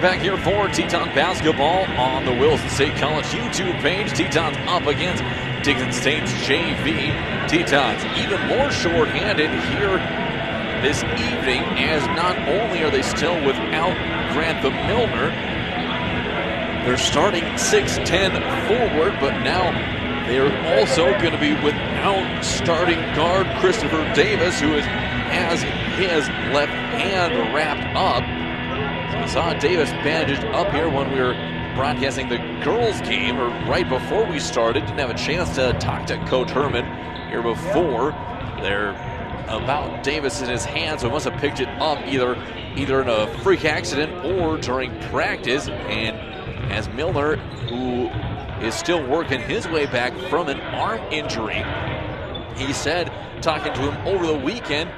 back here for Teton basketball on the Williston State College YouTube page. Teton's up against Dickinson State's JV. Teton's even more short-handed here this evening, as not only are they still without Grantham Milner, they're starting 6'10 forward, but now they are also going to be without starting guard Christopher Davis, who has his left hand wrapped up. We saw Davis bandaged up here when we were broadcasting the girls' game, or right before we started. Didn't have a chance to talk to Coach Herman here before. They're about Davis in his hand, so must have picked it up either in a freak accident or during practice. And as Milner, who is still working his way back from an arm injury, he said, talking to him over the weekend,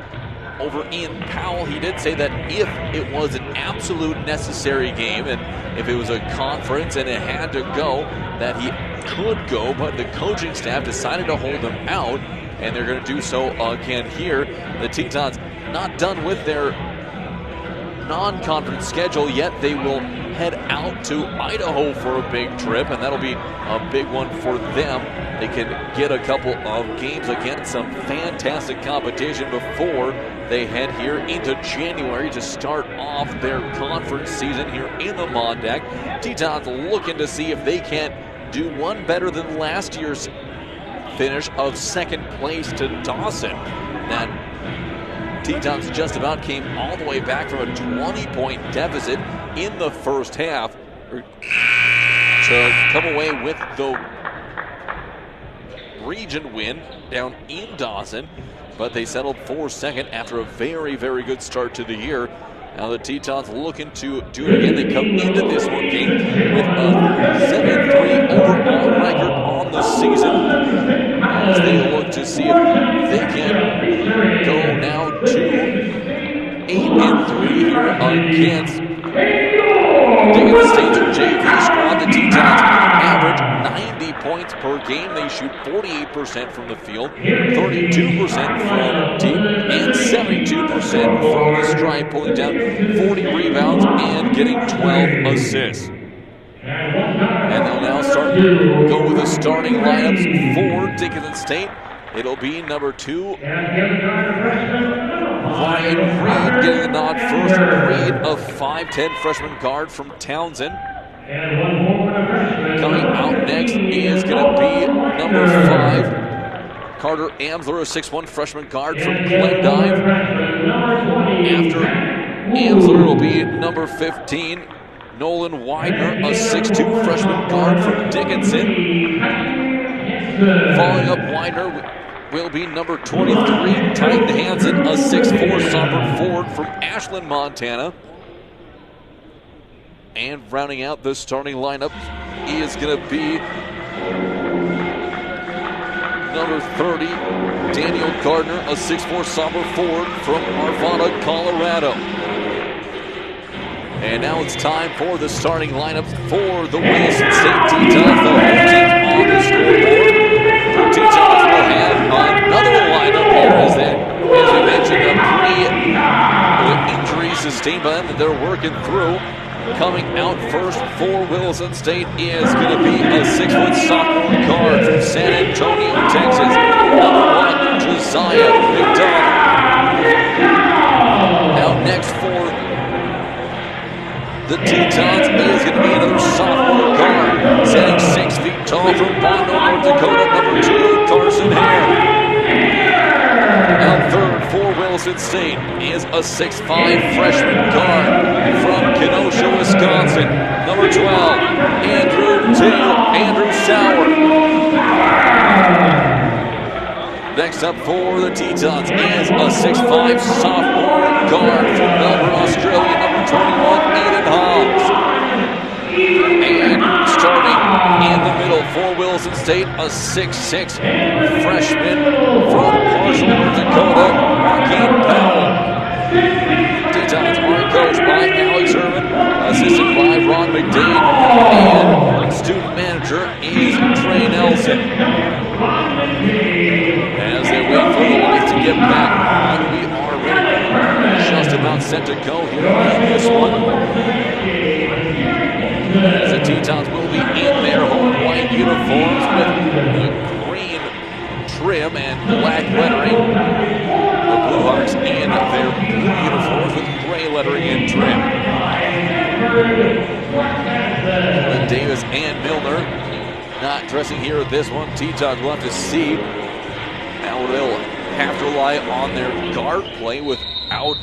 over Ian Powell, he did say that if it was an absolute necessary game and if it was a conference and it had to go, that he could go, but the coaching staff decided to hold him out, and they're going to do so again here. The Tetons not done with their non-conference schedule yet. They will head out to Idaho for a big trip, and that'll be a big one for them. They can get a couple of games against some fantastic competition before they head here into January to start off their conference season here in the Mondack. Tetons looking to see if they can do one better than last year's finish of second place to Dawson. That Tetons just about came all the way back from a 20-point deficit in the first half to come away with the region win down in Dawson, but they settled for second after a very, very good start to the year. Now the Tetons looking to do it again. They come into this one game with a 7-3 overall record on the season, as they look to see if they can go now to 8-3 here against Dickinson State's JV squad. The Tetons average 90 points per game. They shoot 48% from the field, 32% from deep, and 72% from the stripe, pulling down 40 rebounds and getting 12 assists. And they'll now go with the starting lineups for Dickinson State. It'll be number 2, Ryan Reed getting the nod first. Reed, a 5'10 freshman guard from Townsend. Coming out next is going to be number 5, Carter Amsler, a 6'1 freshman guard from Glendive. After Amsler will be number 15, Nolan Widener, a 6'2 freshman guard from Dickinson. Following up Widener will be number 23, Titan Hansen, a 6'4 sophomore forward from Ashland, Montana. And rounding out the starting lineup is going to be number 30, Daniel Gardner, a 6'4 sophomore forward from Arvada, Colorado. And now it's time for the starting lineups for the Williston State Tetons. The whole team's on the scoreboard. The Tetons will have another lineup here, as we mentioned, the injury sustained by them that they're working through. Coming out first for Williston State is going to be a 6' sophomore guard from San Antonio, Texas, number 1, Josiah McDonald. Out next for the Tetons is going to be another sophomore guard, standing 6 feet tall from Bondo, North Dakota, number 2, Carson Hare. Out third for Williston State is a 6'5 freshman guard from Kenosha, Wisconsin, number 12, Andrew Sauer. Next up for the Tetons is a 6'5 sophomore guard from Melbourne, Australia, number 21, Aiden Hobbs. And starting in the middle for Williston State, a 6'6 freshman from Marshall, North Dakota, Joaquin Powell. Tetons are coached by Alex Herman, assisted by Ron McDade, and student manager is Trey Nelson. As they wait for the lights to get back on, we are ready, just about set to go here in this one. As the Tetons will be in their home white uniforms with the green trim and black lettering. The Bluehawks in their blue uniforms with gray lettering and trim. And Davis and Milner not dressing here at this one. Tetons will have to see. Now they'll have to rely on their guard play without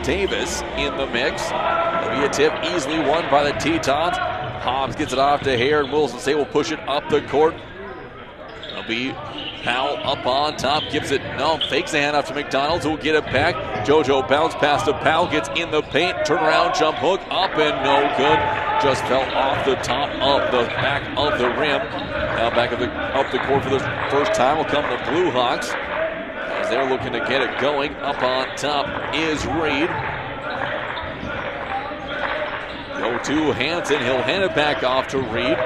Davis in the mix. It'll be a tip easily won by the Tetons. Hobbs gets it off to Hare, and Williston State will push it up the court. It'll be Powell up on top, gives it, fakes the handoff to McDonald, who will get it back. JoJo bounce pass to Powell, gets in the paint, turnaround jump hook, up and no good. Just fell off the top of the back of the rim. Now back up the court for the first time will come the Bluehawks, as they're looking to get it going. Up on top is Reed. Go to Hansen, he'll hand it back off to Reed.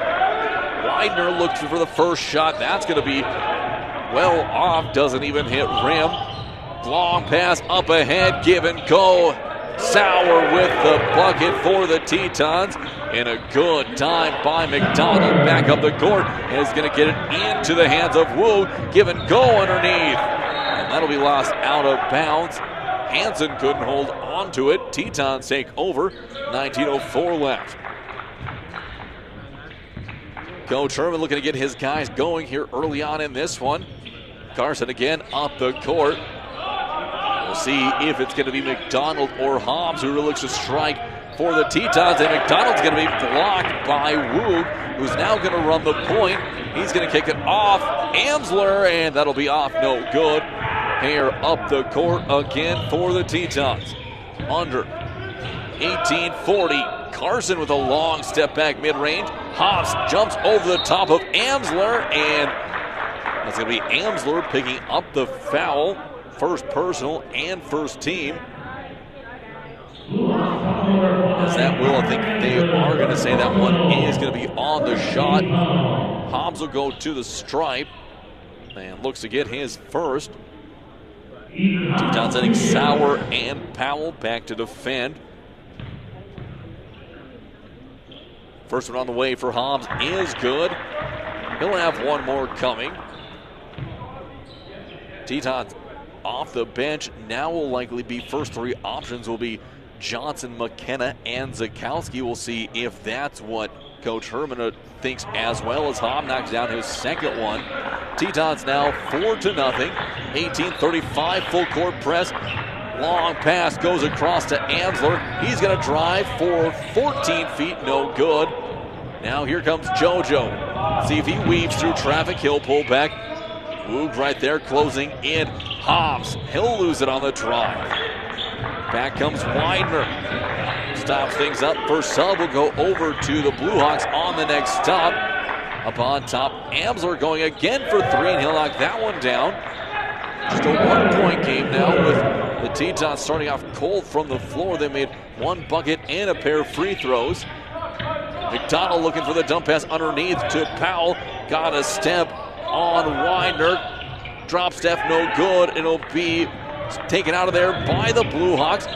Widener looks for the first shot. That's going to be well off, doesn't even hit rim. Long pass up ahead, give and go. Sauer with the bucket for the Tetons. And a good time by McDonald back up the court. And is going to get it into the hands of Wu. Give and go underneath. And that'll be lost out of bounds. Hansen couldn't hold on to it. Tetons take over. 19:04 left. Coach Herman looking to get his guys going here early on in this one. Carson again up the court. We'll see if it's going to be McDonald or Hobbs who looks to strike for the Tetons. And McDonald's going to be blocked by Woog, who's now going to run the point. He's going to kick it off Amsler, and that'll be off, no good. Hare up the court again for the Tetons. Under 18:40. Carson with a long step back mid-range. Hobbs jumps over the top of Amsler, and that's going to be Amsler picking up the foul. First personal and first team. As that will, I think they are going to say that one is going to be on the shot. Hobbs will go to the stripe and looks to get his first. Tetons sending Sauer and Powell back to defend. First one on the way for Hobbs is good. He'll have one more coming. Tetons off the bench now will likely be first three options will be Johnson, McKenna, and Zakowski. We'll see if that's what Coach Herman thinks as well, as Hobbs knocks down his second one. Tetons now 4-0. 18:35 full court press. Long pass goes across to Amsler. He's going to drive for 14 feet, no good. Now here comes JoJo. See if he weaves through traffic. He'll pull back. Woog right there closing in. Hobbs, he'll lose it on the drive. Back comes Widener. Stops things up. First sub will go over to the Bluehawks on the next stop. Up on top, Amsler going again for three, and he'll knock that one down. Just a 1-point game now with the Tetons starting off cold from the floor. They made one bucket and a pair of free throws. McDonald looking for the dump pass underneath to Powell. Got a step on Widener. Drop step, no good. It'll be taken out of there by the Bluehawks.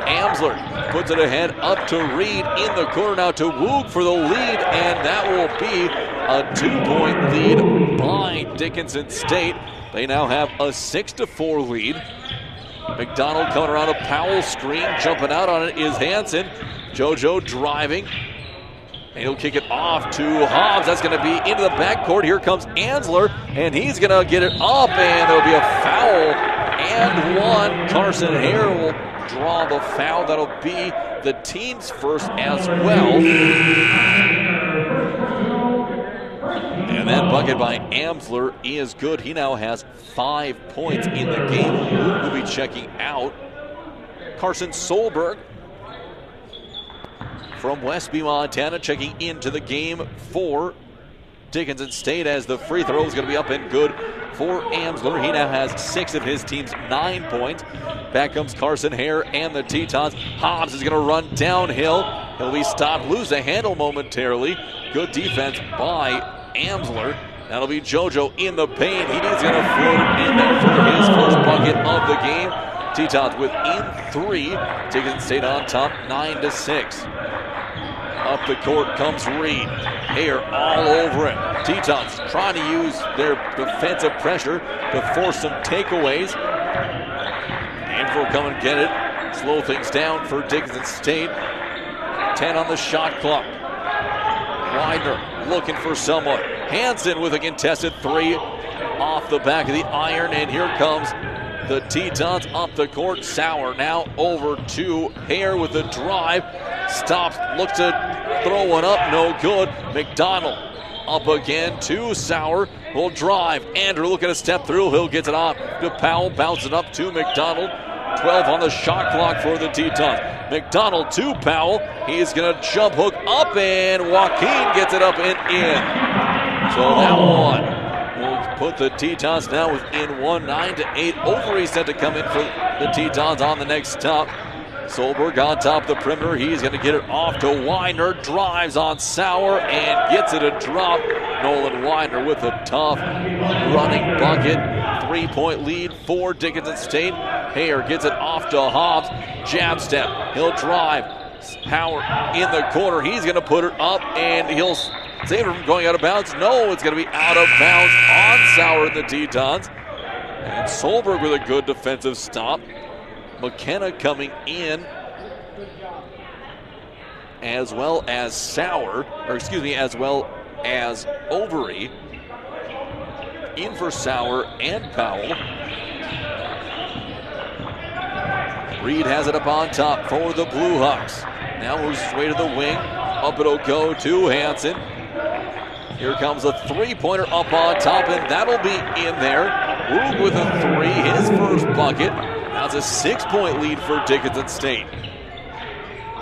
Amsler puts it ahead up to Reed in the corner, now to Woog for the lead, and that will be a 2-point lead by Dickinson State. They now have a 6-4 lead. McDonald coming around a Powell screen, jumping out on it is Hansen. JoJo driving, and he'll kick it off to Hobbs. That's going to be into the backcourt. Here comes Amsler, and he's going to get it up, and there'll be a foul and one. Carson Hare will draw the foul. That'll be the team's first as well. And that bucket by Amsler is good. He now has 5 points in the game. Who will be checking out? Carson Solberg from Westby, Montana, checking into the game for Dickinson State, as the free throw is going to be up and good for Amsler. He now has 6 of his team's 9 points. Back comes Carson Hare and the Tetons. Hobbs is going to run downhill. He'll be stopped, lose the handle momentarily. Good defense by Amsler. That'll be JoJo in the paint. He's going to float in there for his first bucket of the game. Tetons within 3. Dickinson State on top, 9-6. Up the court comes Reed. Hare all over it. Tetons trying to use their defensive pressure to force some takeaways. Andrew will come and get it. Slow things down for Dickinson State. 10 on the shot clock. Widener looking for someone. Hansen with a contested 3 off the back of the iron, and here comes the Tetons up the court. Sauer now over to Hare with the drive. Stops, looks to throw one up, no good. McDonald up again to Sauer. Will drive. Andrew looking to step through. He'll get it off to Powell. Bounces it up to McDonald. 12 on the shot clock for the Tetons. McDonald to Powell. He's going to jump hook up, and Joaquin gets it up and in. So that one will put the Tetons now within 1, 9-8. Overy set to come in for the Tetons on the next stop. Solberg on top of the perimeter. He's going to get it off to Widener. Drives on Sauer and gets it a drop. Nolan Widener with a tough running bucket. 3-point lead for Dickinson State. Hare gets it off to Hobbs. Jab step. He'll drive. Power in the corner. He's going to put it up, and he'll save it from going out of bounds. No, it's going to be out of bounds on Sauer and the Tetons. And Solberg with a good defensive stop. McKenna coming in, as well as as well as Overy. In for Sauer and Powell. Reed has it up on top for the Blue Hawks. Now moves his way to the wing. Up it'll go to Hansen. Here comes a 3-pointer up on top, and that'll be in there. Woog with a 3, his first bucket. Now it's a 6-point lead for Dickinson State.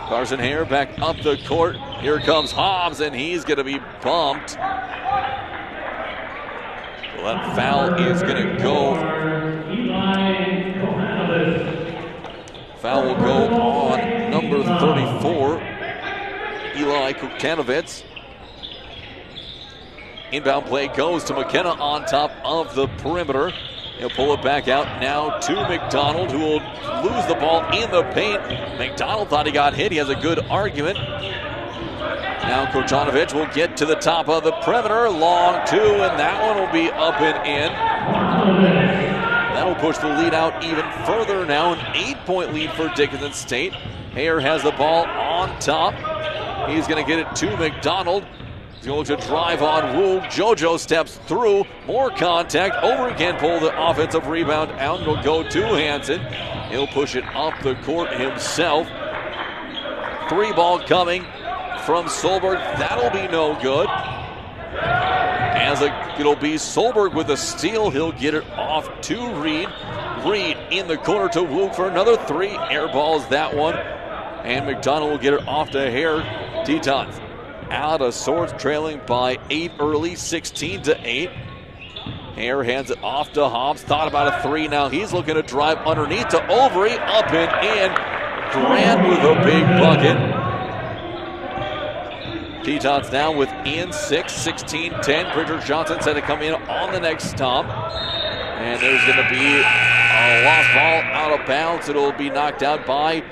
Carson Hare back up the court. Here comes Hobbs, and he's going to be bumped. Well, that foul is going to go. Foul will go on number 34, Eli Kukanovitz. Inbound play goes to McKenna on top of the perimeter. He'll pull it back out now to McDonald, who will lose the ball in the paint. McDonald thought he got hit. He has a good argument. Now Kocanovic will get to the top of the perimeter. Long 2, and that one will be up and in. That'll push the lead out even further now. An 8-point lead for Dickinson State. Hare has the ball on top. He's going to get it to McDonald. He's going to look to drive on Woog. JoJo steps through. More contact. Over again, pull the offensive rebound out. It'll go to Hansen. He'll push it up the court himself. 3-ball coming from Solberg. That'll be no good. It'll be Solberg with a steal. He'll get it off to Reed. Reed in the corner to Woog for another 3. Airballs that one. And McDonald will get it off to Hare. Tetons out of sorts, trailing by 8 early, 16-8. Hare hands it off to Hobbs. Thought about a 3. Now he's looking to drive underneath to Overy. Up and in. Grant with a big bucket. Tetons now within 6, 16-10. Bridger Johnson said to come in on the next stop. And there's going to be a lost ball out of bounds. It'll be knocked out by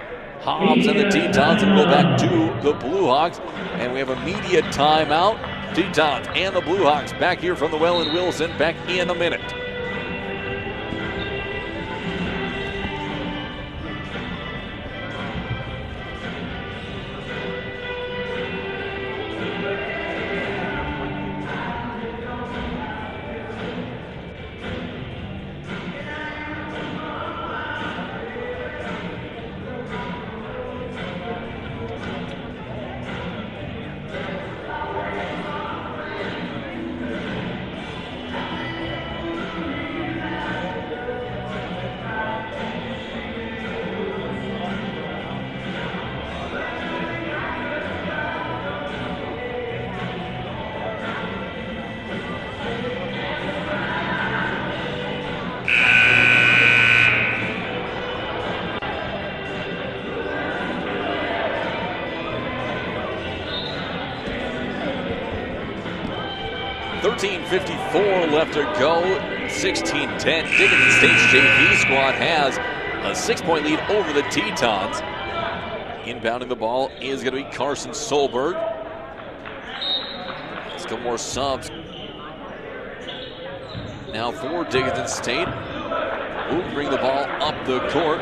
Hobbs and the Tetons, and go back to the Blue Hawks. And we have a media timeout. Tetons and the Blue Hawks back here from the well in Williston. Back in a minute. .54 left to go. 16-10. Dickinson State's JV squad has a 6-point lead over the Tetons. Inbounding the ball is going to be Carson Solberg. Let's go more subs. Now for Dickinson State. Will bring the ball up the court.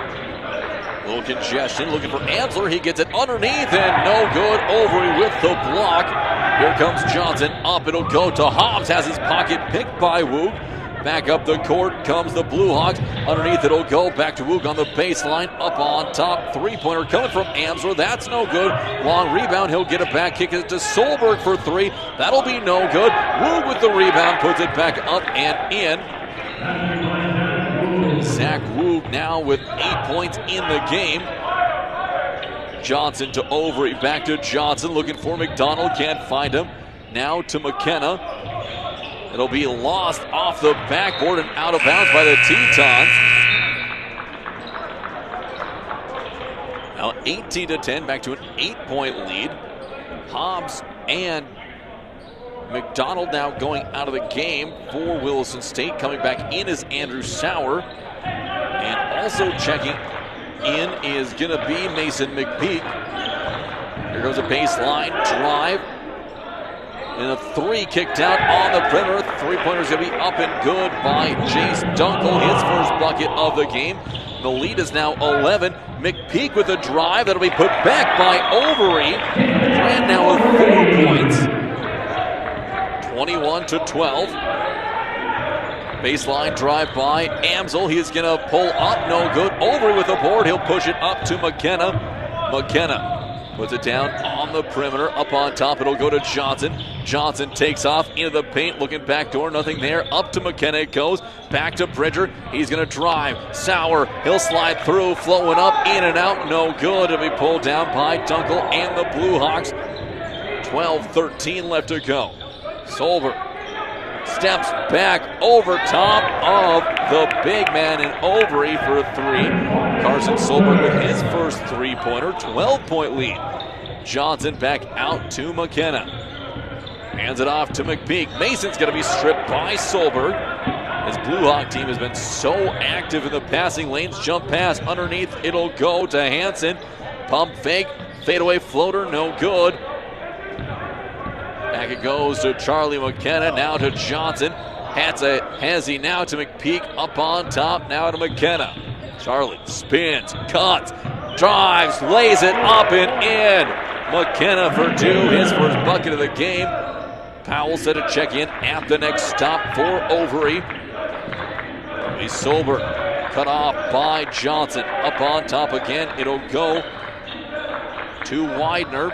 Little congestion, looking for Amsler. He gets it underneath and no good. Overy with the block. Here comes Johnson up. It'll go to Hobbs. Has his pocket picked by Woog. Back up the court comes the Blue Hawks. Underneath it'll go back to Woog on the baseline. Up on top. Three-pointer coming from Amsler. That's no good. Long rebound. He'll get it back. Kick it to Solberg for three. That'll be no good. Woog with the rebound. Puts it back up and in. Zach Woog now with 8 points in the game. Johnson to Overy. Back to Johnson. Looking for McDonald. Can't find him. Now to McKenna. It'll be lost off the backboard and out of bounds by the Tetons. Now 18-10, back to an 8-point lead. Hobbs and McDonald now going out of the game for Williston State. Coming back in is Andrew Sauer. And also checking in is going to be Mason McPeak. Here goes a baseline drive. And a three kicked out on the perimeter. Three-pointer's going to be up and good by Jace Dunkel. His first bucket of the game. The lead is now 11. McPeak with a drive. That'll be put back by Overy. Grant now with 4 points. 21-12. Baseline drive by Amsel. He's going to pull up. No good. Overy with the board. He'll push it up to McKenna. McKenna puts it down on the perimeter. Up on top, it'll go to Johnson. Johnson takes off into the paint, looking backdoor, nothing there. Up to McKenna it goes. Back to Bridger. He's going to drive. Sauer, he'll slide through, flowing up, in and out. No good. It'll be pulled down by Dunkel and the Blue Hawks. 12-13 left to go. Solberg steps back over top of the big man in Overy for three. Carson Solberg with his first three-pointer, 12-point lead. Johnson back out to McKenna. Hands it off to McPeak. Mason's going to be stripped by Solberg. His Blue Hawk team has been so active in the passing lanes. Jump pass underneath. It'll go to Hansen. Pump fake. Fadeaway floater. No good. Back it goes to Charlie McKenna. Now to Johnson. Hezzy now to McPeak. Up on top. Now to McKenna. Charlie spins, cuts, drives, lays it up and in. McKenna for two, his first bucket of the game. Powell set a check in at the next stop for Overy. He's Solberg, cut off by Johnson. Up on top again, it'll go to Widener.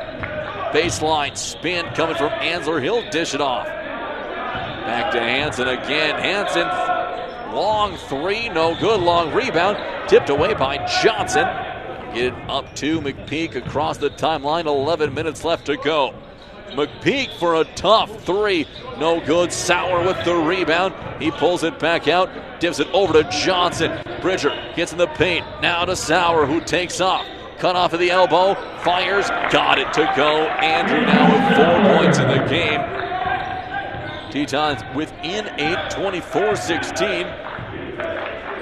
Baseline spin coming from Ansler. He'll dish it off. Back to Hansen again. Hansen. Long three, no good. Long rebound, tipped away by Johnson. Get it up to McPeak across the timeline. 11 minutes left to go. McPeak for a tough three, no good. Sauer with the rebound. He pulls it back out, dips it over to Johnson. Bridger gets in the paint. Now to Sauer, who takes off. Cut off at the elbow, fires, got it to go. Andrew now with 4 points in the game. Tetons within 8, 24-16.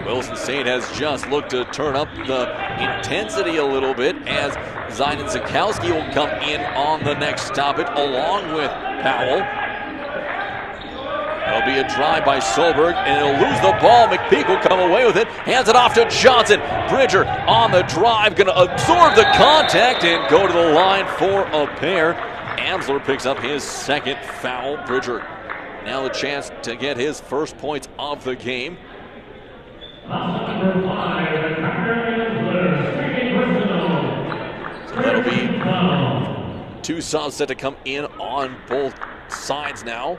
Williston State has just looked to turn up the intensity a little bit as Zynan Zakowski will come in on the next stoppage along with Powell. There'll be a drive by Solberg and he'll lose the ball. McPeak will come away with it. Hands it off to Johnson. Bridger on the drive, going to absorb the contact and go to the line for a pair. Amsler picks up his second foul. Bridger now the chance to get his first points of the game. So that'll be two subs set to come in on both sides now.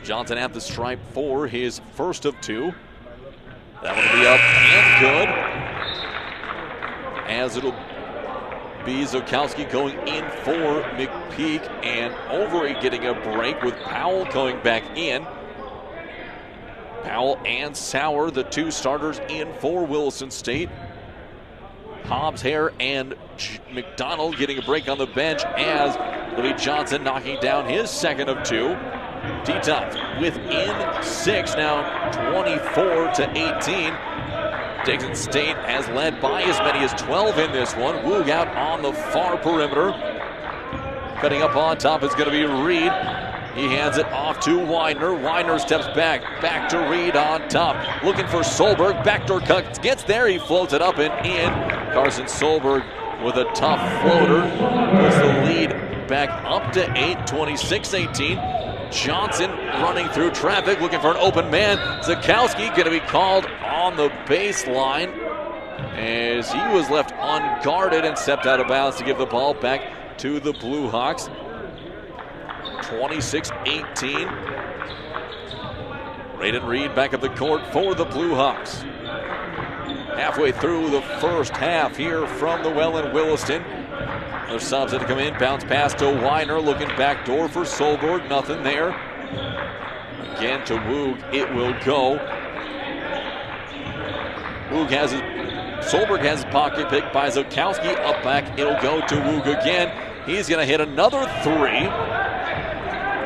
Johnson at the stripe for his first of two. That one will be up and good. As it'll be Zakowski going in for McPeak and Overy getting a break with Powell going back in. Powell and Sauer, the two starters in for Williston State. Hobbs, Hare, and McDonald getting a break on the bench as Louis Johnson knocking down his second of two. Tetons within 6 now, 24-18. Dickinson State has led by as many as 12 in this one. Woog out on the far perimeter. Cutting up on top is going to be Reed. He hands it off to Widener. Widener steps back to Reed on top. Looking for Solberg. Backdoor cut, gets there. He floats it up and in. Carson Solberg with a tough floater. Puts the lead back up to 8, 26-18. Johnson running through traffic, looking for an open man. Zakowski going to be called on the baseline as he was left unguarded and stepped out of bounds to give the ball back to the Blue Hawks. 26-18. Raiden Reed back up the court for the Blue Hawks. Halfway through the first half here from the well in Williston. Another subs had to come in. Bounce pass to Weiner. Looking back door for Solberg. Nothing there. Again to Woog. It will go. Solberg has his pocket pick by Zakowski. Up back. It'll go to Woog again. He's going to hit another three.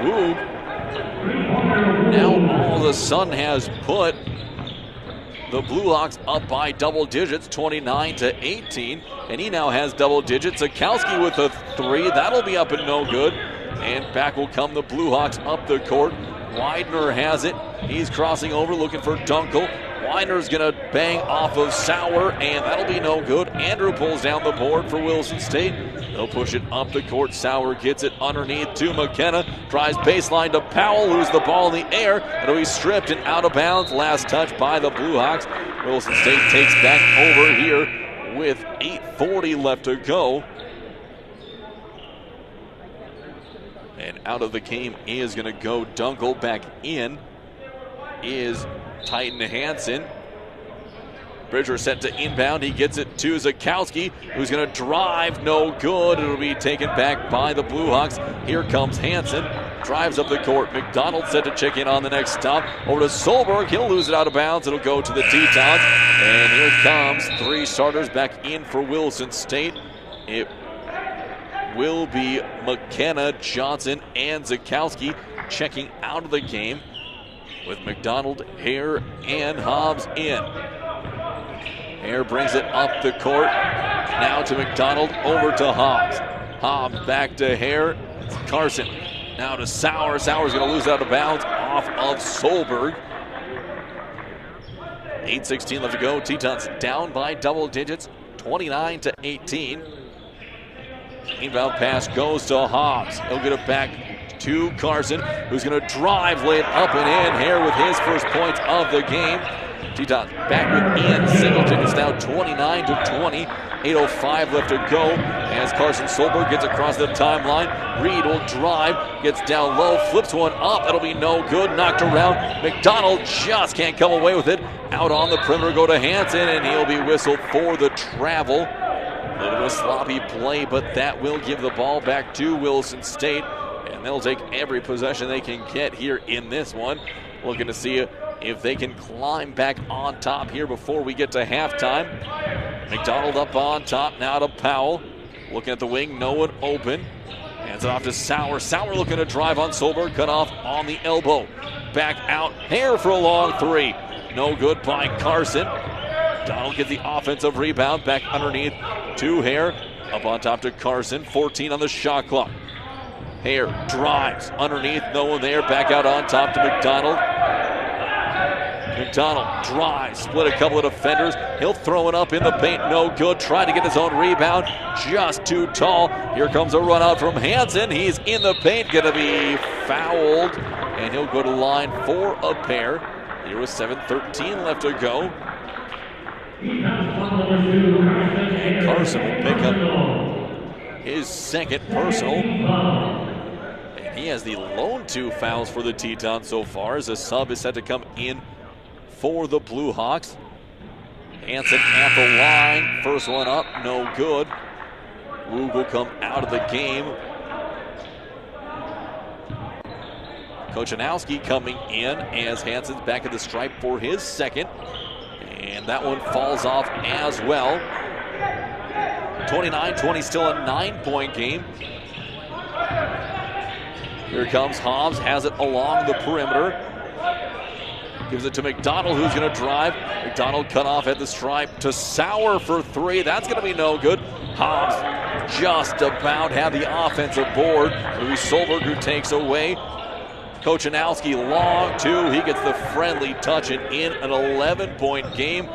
Woog now all of a sudden has put the Blue Hawks up by double digits, 29-18, and he now has double digits. Zakowski with a three, that'll be up and no good, and back will come the Blue Hawks up the court. Widener has it, he's crossing over looking for Dunkel. Widener's gonna bang off of Sauer, and that'll be no good. Andrew pulls down the board for Williston State. They'll push it up the court. Sauer gets it underneath to McKenna. Drives baseline to Powell, loses the ball in the air. It'll be stripped and out of bounds. Last touch by the Blue Hawks. Williston State takes back over here with 8:40 left to go. And out of the game is going to go Dunkel. Back in is Titan Hansen. Bridger set to inbound. He gets it to Zakowski, who's going to drive. No good. It'll be taken back by the Blue Hawks. Here comes Hansen. Drives up the court. McDonald set to check in on the next stop. Over to Solberg. He'll lose it out of bounds. It'll go to the Tetons. And here comes three starters back in for Williston State. It will be McKenna, Johnson, and Zakowski checking out of the game, with McDonald, Hare, and Hobbs in. Hare brings it up the court. Now to McDonald, over to Hobbs. Hobbs back to Hare. Carson now to Sauer. Sauer's going to lose out of bounds off of Solberg. 8:16 left to go. Tetons down by double digits, 29-18. Inbound pass goes to Hobbs. He'll get it back to Carson, who's going to drive, lay it up and in. Hare with his first points of the game. Tetons back with Ian Singleton. It's now 29-20. 8:05 left to go as Carson Solberg gets across the timeline. Reed will drive, gets down low, flips one up. It'll be no good. Knocked around. McDonald just can't come away with it. Out on the perimeter go to Hansen, and he'll be whistled for the travel. A little bit of sloppy play, but that will give the ball back to Williston State. And they'll take every possession they can get here in this one. Looking to see if they can climb back on top here before we get to halftime. McDonald up on top, now to Powell. Looking at the wing, no one open. Hands it off to Sauer. Sauer looking to drive on Solberg, cut off on the elbow. Back out, Hare for a long three. No good by Carson. Donald gets the offensive rebound, back underneath to Hare. Up on top to Carson, 14 on the shot clock. Hare drives underneath, no one there. Back out on top to McDonald. McDonald drives, split a couple of defenders. He'll throw it up in the paint, no good. Trying to get his own rebound, just too tall. Here comes a run out from Hansen. He's in the paint, gonna be fouled, and he'll go to line for a pair. Here with 7:13 left to go. And Carson will pick up his second personal. And he has the lone two fouls for the Tetons so far, as a sub is set to come in for the Blue Hawks. Hansen at the line. First one up, no good. Woog will come out of the game. Kochanowski coming in as Hansen's back at the stripe for his second. And that one falls off as well. 29-20, still a 9-point game. Here comes Hobbs, has it along the perimeter. Gives it to McDonald, who's going to drive. McDonald cut off at the stripe to Sauer for three. That's going to be no good. Hobbs just about had the offensive board. It'll be Solberg who takes away. Kochanowski long two. He gets the friendly touch and in an 11-point game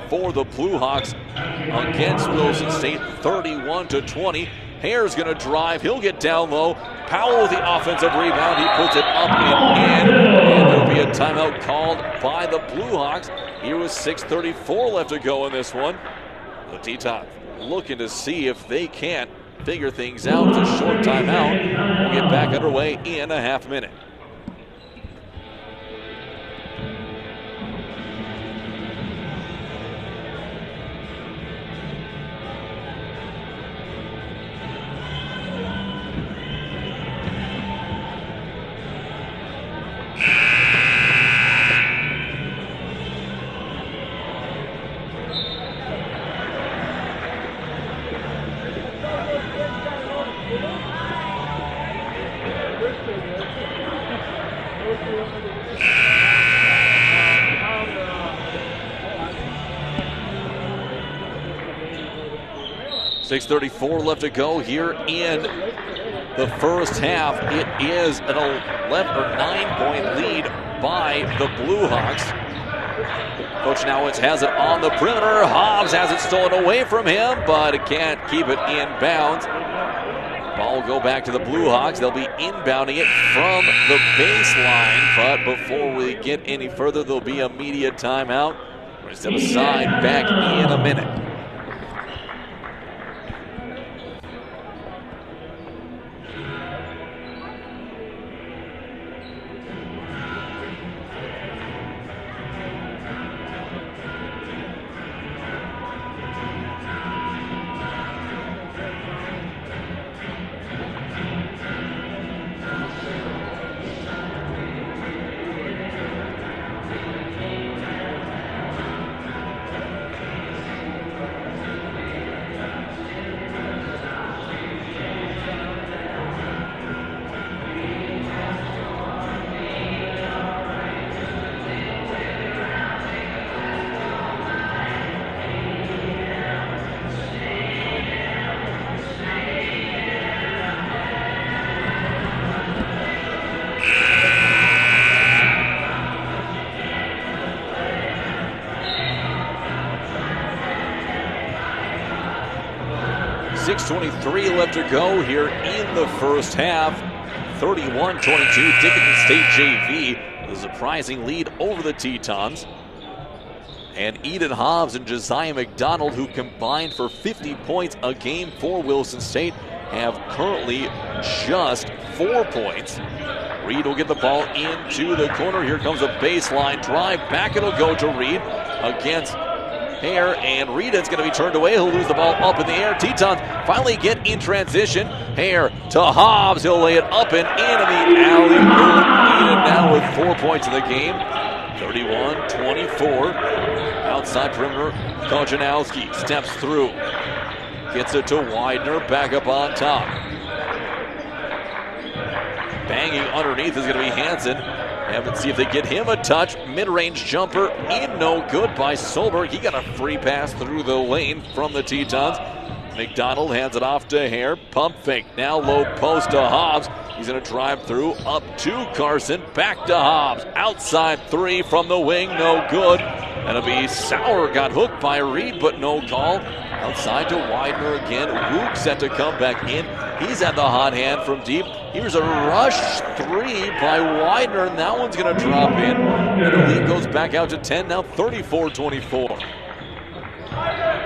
for the Blue Hawks against Williston State, 31-20. Hare's going to drive. He'll get down low. Powell with the offensive rebound. He puts it up and in. And there'll be a timeout called by the Blue Hawks. Here with 6:34 left to go in this one. The Tetons looking to see if they can't figure things out. It's a short timeout. We'll get back underway in a half minute. .34 left to go here in the first half. It is an 11 or 9-point lead by the Blue Hawks. Coach Nowitz has it on the perimeter. Hobbs has it stolen away from him, but it can't keep it in bounds. Ball will go back to the Blue Hawks. They'll be inbounding it from the baseline, but before we get any further, there'll be a media timeout. We're going to step aside, back in a minute. .23 left to go here in the first half. 31-22, Dickinson State JV, the surprising lead over the Tetons. And Eden Hobbs and Josiah McDonald, who combined for 50 points a game for Williston State, have currently just 4 points. Reed will get the ball into the corner. Here comes a baseline drive. Back it'll go to Reed against Hare, and Reed is going to be turned away. He'll lose the ball up in the air. Tetons finally get in transition. Hare to Hobbs. He'll lay it up and in the alley. Eden now with 4 points in the game. 31-24. Outside perimeter, Kochanowski steps through. Gets it to Widener. Back up on top. Banging underneath is going to be Hansen. Let's see if they get him a touch. Mid-range jumper in, no good by Solberg. He got a free pass through the lane from the Tetons. McDonald hands it off to Hare. Pump fake. Now low post to Hobbs. He's going to drive through up to Carson. Back to Hobbs. Outside three from the wing. No good. And it'll be Sauer. Got hooked by Reed, but no call. Outside to Widener again. Wook set to come back in. He's at the hot hand from deep. Here's a rush three by Widener, and that one's going to drop in. And the lead goes back out to 10, now 34-24.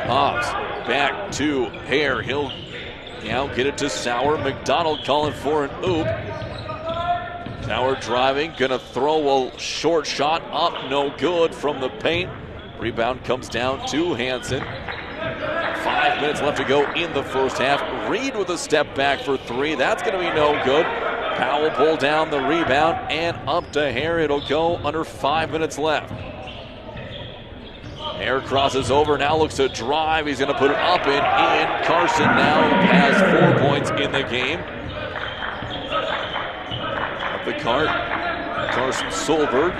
Hobbs back to Hare. He'll now get it to Sauer. McDonald calling for an oop. Sauer driving, going to throw a short shot up, no good from the paint. Rebound comes down to Hansen. 5 minutes left to go in the first half. Reed with a step back for three. That's going to be no good. Powell pulled down the rebound and up to Hare. It'll go under 5 minutes left. Hare crosses over, now looks to drive. He's going to put it up and in. Carson now has 4 points in the game. cart. Carson Solberg,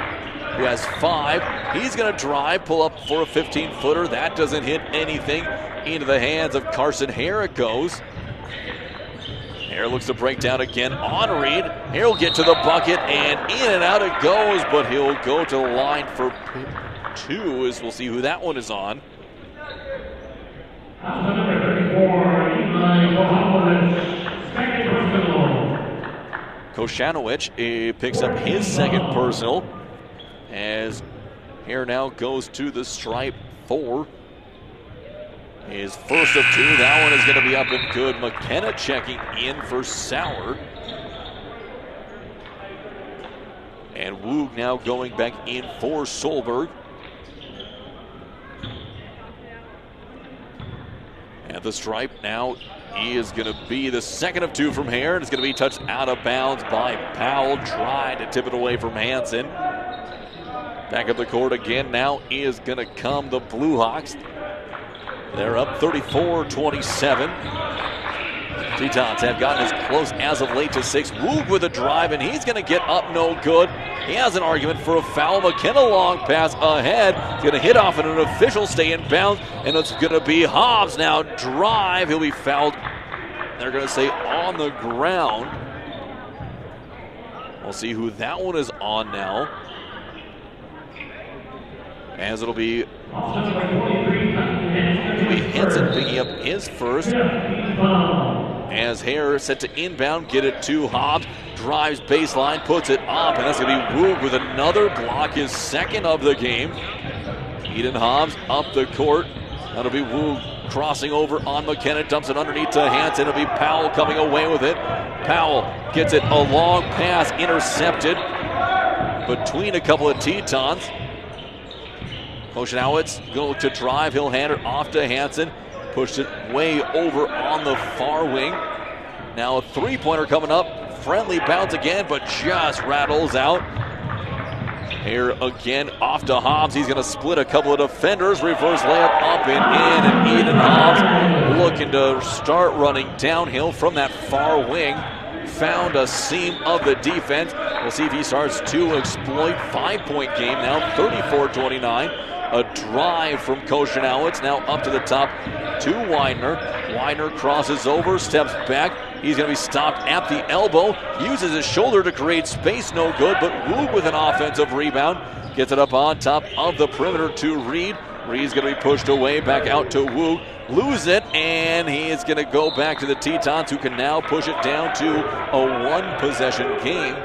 who has 5. He's going to drive, pull up for a 15-footer. That doesn't hit anything. Into the hands of Carson Hare it goes. Hare looks to break down again on Reed. Hare will get to the bucket, and in and out it goes, but he'll go to the line for 2, as we'll see who that one is on. Koshanowicz picks up his second personal, as Hare now goes to the stripe for his first of 2. That one is going to be up and good. McKenna checking in for Sauer. And Woog now going back in for Solberg. At the stripe now, he is going to be the second of 2 from Hare, and it's going to be touched out of bounds by Powell. Tried to tip it away from Hansen. Back up the court again now is going to come the Blue Hawks. They're up 34-27. Tetons have gotten as close as of late to 6. Woog with a drive, and he's going to get up no good. He has an argument for a foul. McKenna long pass ahead. He's going to hit off an official, stay in bounds, and it's going to be Hobbs now drive. He'll be fouled. They're going to say on the ground. We'll see who that one is on now, as it'll be Hansen picking up his first. As Hare set to inbound, get it to Hobbs, drives baseline, puts it up, and that's going to be Woog with another block, his second of the game. Eden Hobbs up the court. That'll be Woog crossing over on McKenna, dumps it underneath to Hansen. It'll be Powell coming away with it. Powell gets it, a long pass, intercepted between a couple of Tetons. Koshanowicz going to look to drive. He'll hand it off to Hansen. Pushed it way over on the far wing. Now a 3-pointer coming up. Friendly bounce again, but just rattles out. Here again, off to Hobbs. He's going to split a couple of defenders. Reverse layup up and in. And Eden Hobbs looking to start running downhill from that far wing. Found a seam of the defense. We'll see if he starts to exploit. 5-point game now, 34-29. A drive from Koshanowicz, now up to the top to Widener. Widener crosses over, steps back. He's going to be stopped at the elbow. Uses his shoulder to create space, no good, but Woog with an offensive rebound. Gets it up on top of the perimeter to Reed. Reed's going to be pushed away, back out to Woog. Lose it, and he is going to go back to the Tetons, who can now push it down to a 1-possession game.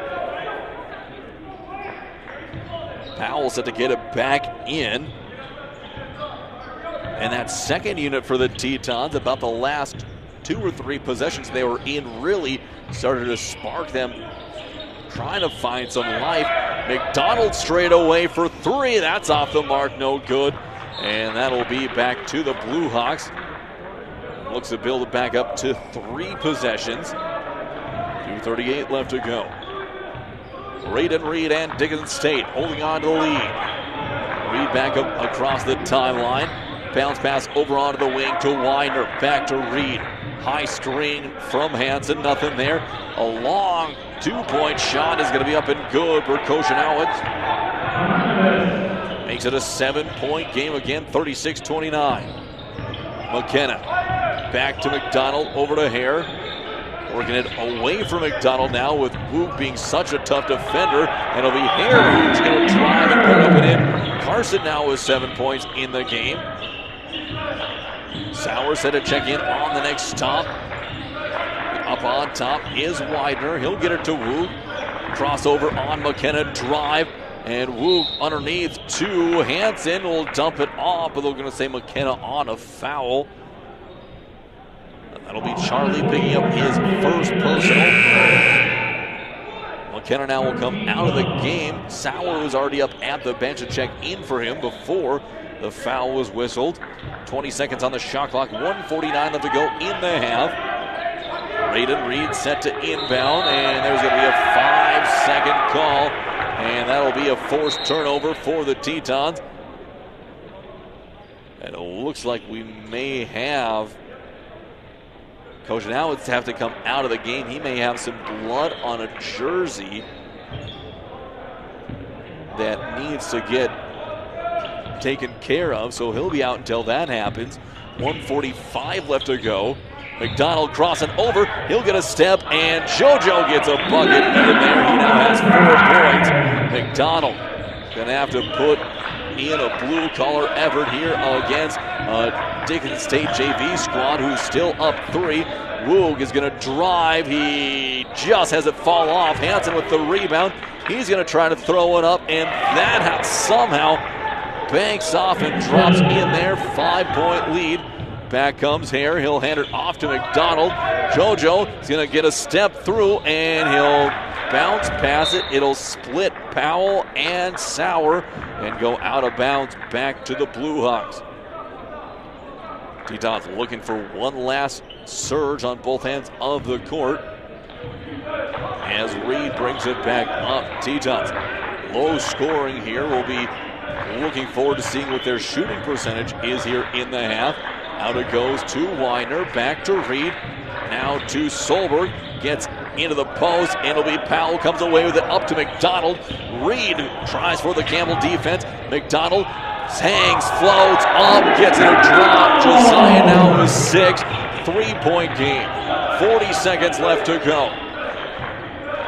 Powell set to get it back in. And that second unit for the Tetons, about the last 2 or 3 possessions they were in, really started to spark them, trying to find some life. McDonald straight away for 3. That's off the mark, no good. And that'll be back to the Blue Hawks. Looks to build it back up to 3 possessions. 2:38 left to go. Braden Reed and Dickinson State holding on to the lead. Reed back up across the timeline. Bounce pass over onto the wing to Widener. Back to Reed. High screen from Hansen. Nothing there. A long 2-point shot is going to be up and good for Koshanowicz. Makes it a 7-point game again, 36-29. McKenna back to McDonald, over to Hare. Working it away from McDonald now, with Woog being such a tough defender. And it'll be Hare who's going to drive and put up and in. Carson now with 7 points in the game. Sauer set to check in on the next stop. Up on top is Widener. He'll get it to Woog. Crossover on McKenna, drive. And Woog underneath to Hansen. Will dump it off, but they're going to say McKenna on a foul. That'll be Charlie picking up his first personal. McKenna now will come out of the game. Sauer was already up at the bench to check in for him before the foul was whistled. 20 seconds on the shot clock, 1:49 left to go in the half. Braden Reed set to inbound, and there's going to be a 5-second call, and that'll be a forced turnover for the Tetons. And it looks like we may have Koshanowicz have to come out of the game. He may have some blood on a jersey. that needs to get taken care of, so he'll be out until that happens. 1:45 left to go. McDonald crossing over. He'll get a step, and JoJo gets a bucket in there. He now has 4 points. McDonald going to have to put in a blue-collar effort here against Dickinson State JV squad, who's still up 3. Woog is going to drive. He just has it fall off. Hansen with the rebound. He's going to try to throw it up, and that somehow banks off and drops in there. 5-point lead. Back comes Hare. He'll hand it off to McDonald. JoJo is going to get a step through, and he'll bounce past it. It'll split Powell and Sauer and go out of bounds back to the Blue Hawks. Tetons looking for one last surge on both ends of the court as Reed brings it back up. Tetons low scoring here. We'll be looking forward to seeing what their shooting percentage is here in the half. Out it goes to Weiner, back to Reed, now to Solberg, gets into the post, and it'll be Powell, comes away with it up to McDonald. Reed tries for the Campbell defense. McDonald hangs, floats up, gets it a drop. Josiah now with 6, 3-point game. 40 seconds left to go.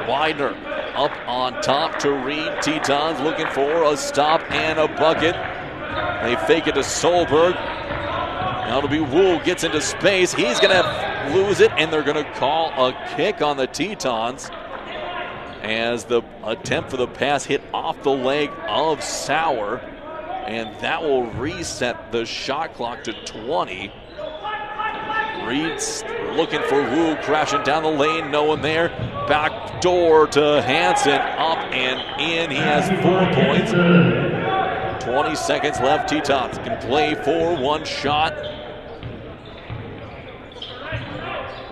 Widener up on top to Reed. Tetons looking for a stop and a bucket. They fake it to Solberg. Now it'll be Wu, gets into space. He's going to lose it, and they're going to call a kick on the Tetons as the attempt for the pass hit off the leg of Sauer, and that will reset the shot clock to 20. Reed's looking for Wu, crashing down the lane, no one there. Back door to Hansen, up and in. He has 4 points. 20 seconds left. Tetons can play for one shot.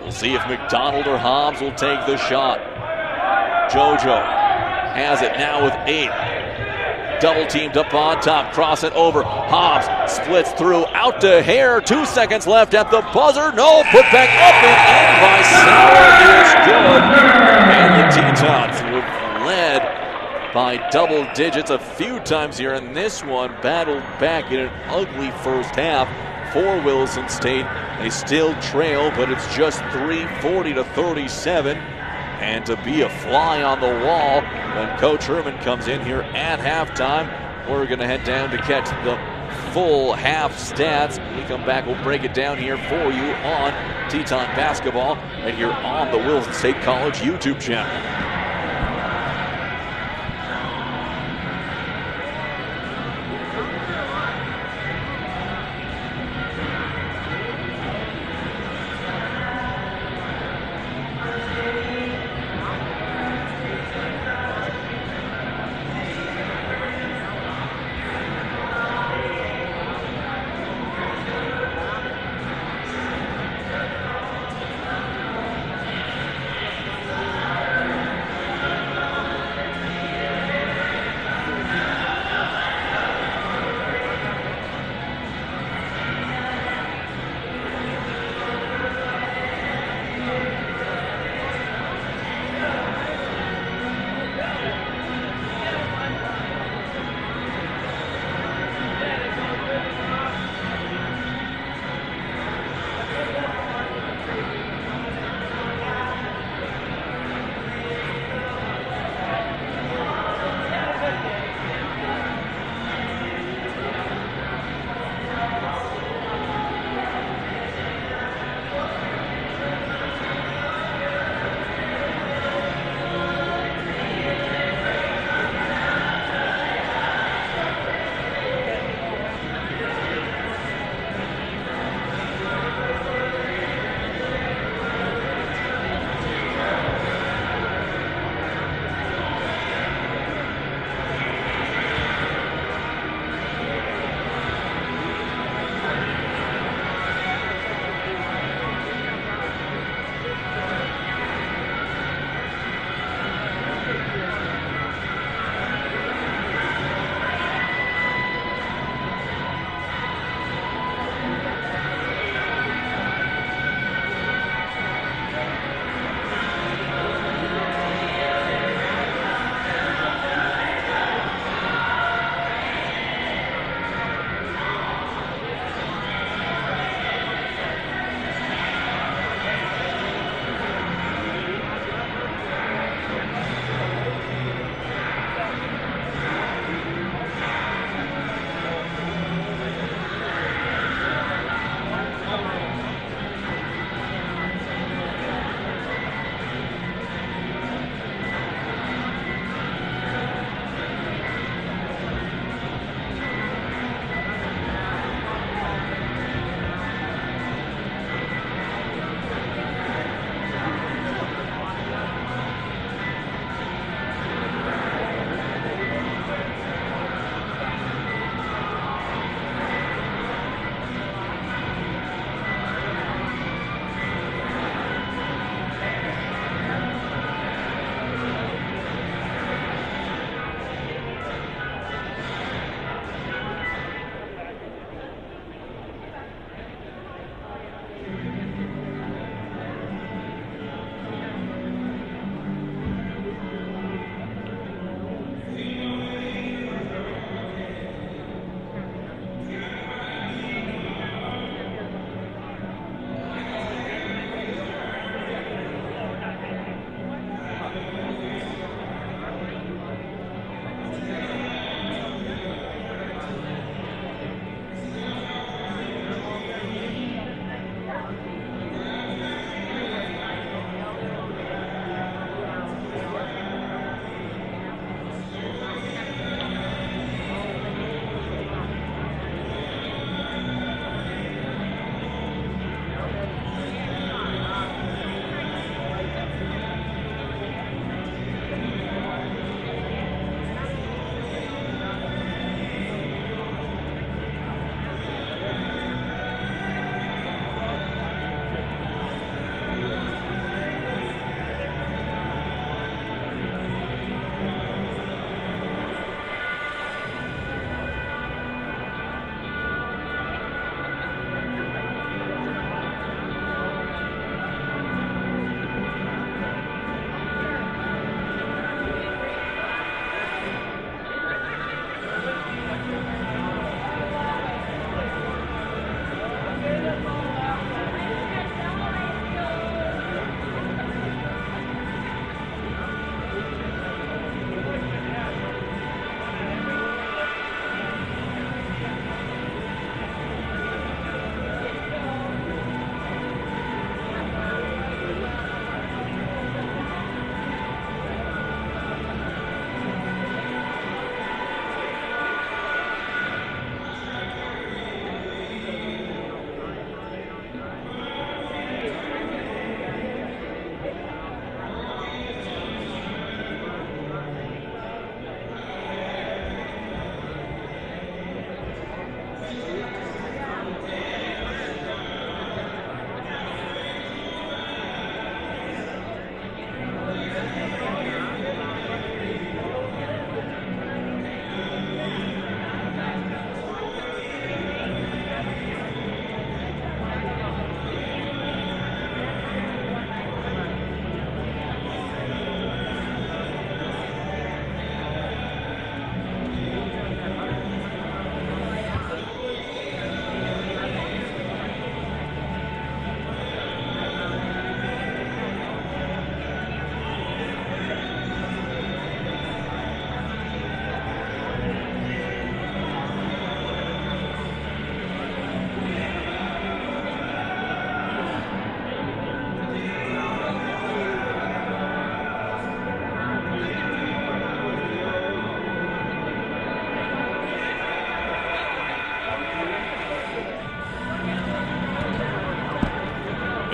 We'll see if McDonald or Hobbs will take the shot. JoJo has it now with 8. Double teamed up on top. Cross it over. Hobbs splits through. Out to Hare. 2 seconds left at the buzzer. No. Put back up and in by Sauer is good. And the Tetons have led by double digits a few times here, and this one battled back in an ugly first half for Williston State. They still trail, but it's just 3:40 to 37. And to be a fly on the wall when Coach Herman comes in here at halftime. We're going to head down to catch the full half stats. When we come back, we'll break it down here for you on Teton Basketball right here on the Williston State College YouTube channel.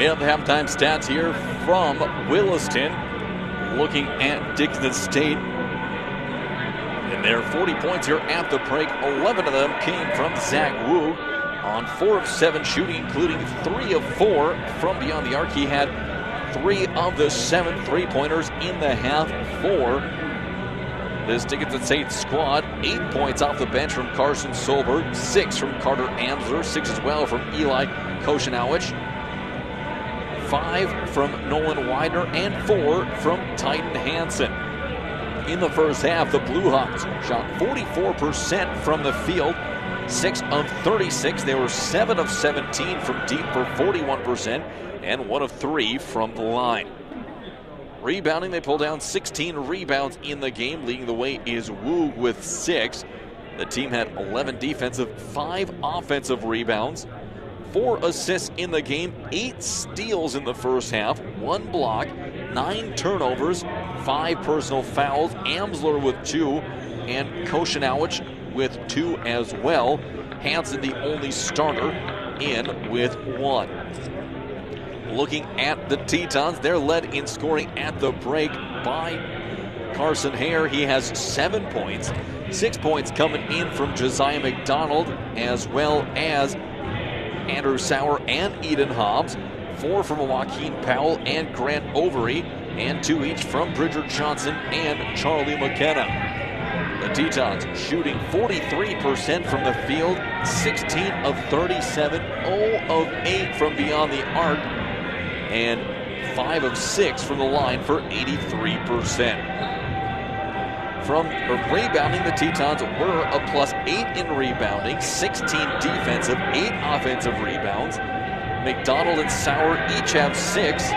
have halftime stats here from Williston. Looking at Dickinson State. And their 40 points here at the break. 11 of them came from Zach Wu on 4 of 7 shooting, including 3 of 4 from beyond the arc. He had 3 of the 7 3-pointers in the half for this Dickinson State squad. 8 points off the bench from Carson Solberg, 6 from Carter Amsler, 6 as well from Eli Koshanowicz, 5 from Nolan Widener, and 4 from Titan Hansen. In the first half, the Blue Hawks shot 44% from the field, 6 of 36. They were 7 of 17 from deep for 41%, and 1 of 3 from the line. Rebounding, they pull down 16 rebounds in the game. Leading the way is Wu with 6. The team had 11 defensive, 5 offensive rebounds, 4 assists in the game, 8 steals in the first half, 1 block, 9 turnovers, 5 personal fouls. Amsler with 2, and Koshanowicz with 2 as well. Hansen, the only starter, in with 1. Looking at the Tetons, they're led in scoring at the break by Carson Hare. He has 7 points. 6 points coming in from Josiah McDonald, as well as Andrew Sauer and Eden Hobbs. 4 from Joaquin Powell and Grant Overy, and 2 each from Bridger Johnson and Charlie McKenna. The Tetons shooting 43% from the field, 16 of 37, 0 of 8 from beyond the arc, and 5 of 6 from the line for 83%. From rebounding, the Tetons were a +8 in rebounding, 16 defensive, 8 offensive rebounds. McDonald and Sauer each have 6.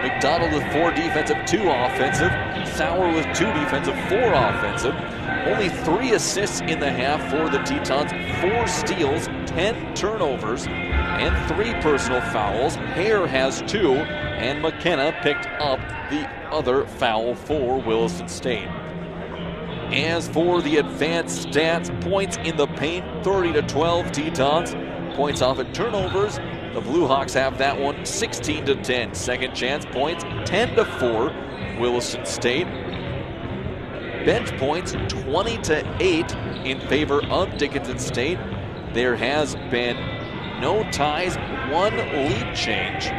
McDonald with 4 defensive, 2 offensive. Sauer with 2 defensive, 4 offensive. Only 3 assists in the half for the Tetons, 4 steals, 10 turnovers, and 3 personal fouls. Hare has 2, and McKenna picked up the other foul for Williston State. As for the advanced stats, points in the paint, 30-12 Tetons. Points off at turnovers, the Blue Hawks have that one 16-10. Second chance points, 10-4 Williston State. Bench points, 20-8 in favor of Dickinson State. There has been no ties, 1 lead change.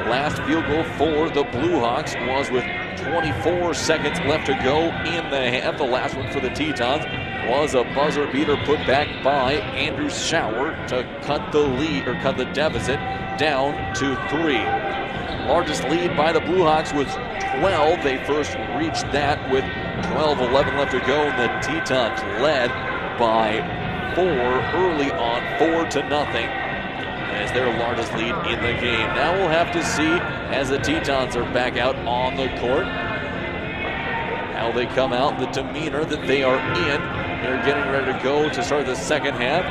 Last field goal for the Blue Hawks was with 24 seconds left to go in the half. The last one for the Tetons was a buzzer beater put back by Andrew Sauer to cut the lead, or cut the deficit down to 3. Largest lead by the Blue Hawks was 12. They first reached that with 12-11 left to go, and the Tetons led by 4 early on, 4-0. As their largest lead in the game. Now we'll have to see, as the Tetons are back out on the court, how they come out, the demeanor that they are in. They're getting ready to go to start the second half.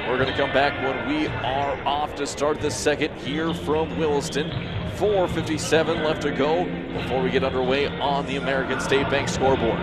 We're going to come back when we are off to start the second here from Williston. 4:57 left to go before we get underway on the American State Bank scoreboard.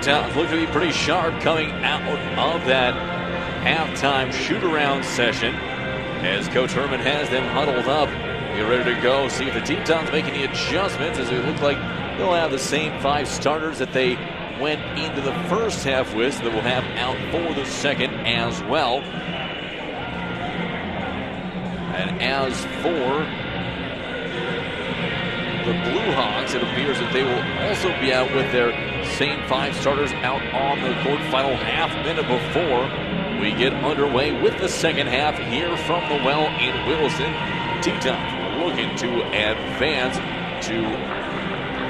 Tetons look to be pretty sharp coming out of that halftime shoot-around session as Coach Herman has them huddled up. Get ready to go. See if the Tetons make any adjustments, as it looks like they'll have the same 5 starters that they went into the first half with, so that we'll have out for the second as well. And as for the Blue Hawks, it appears that they will also be out with their same 5 starters out on the court. Final half minute before we get underway with the second half here from the Well in Williston. Tetons looking to advance to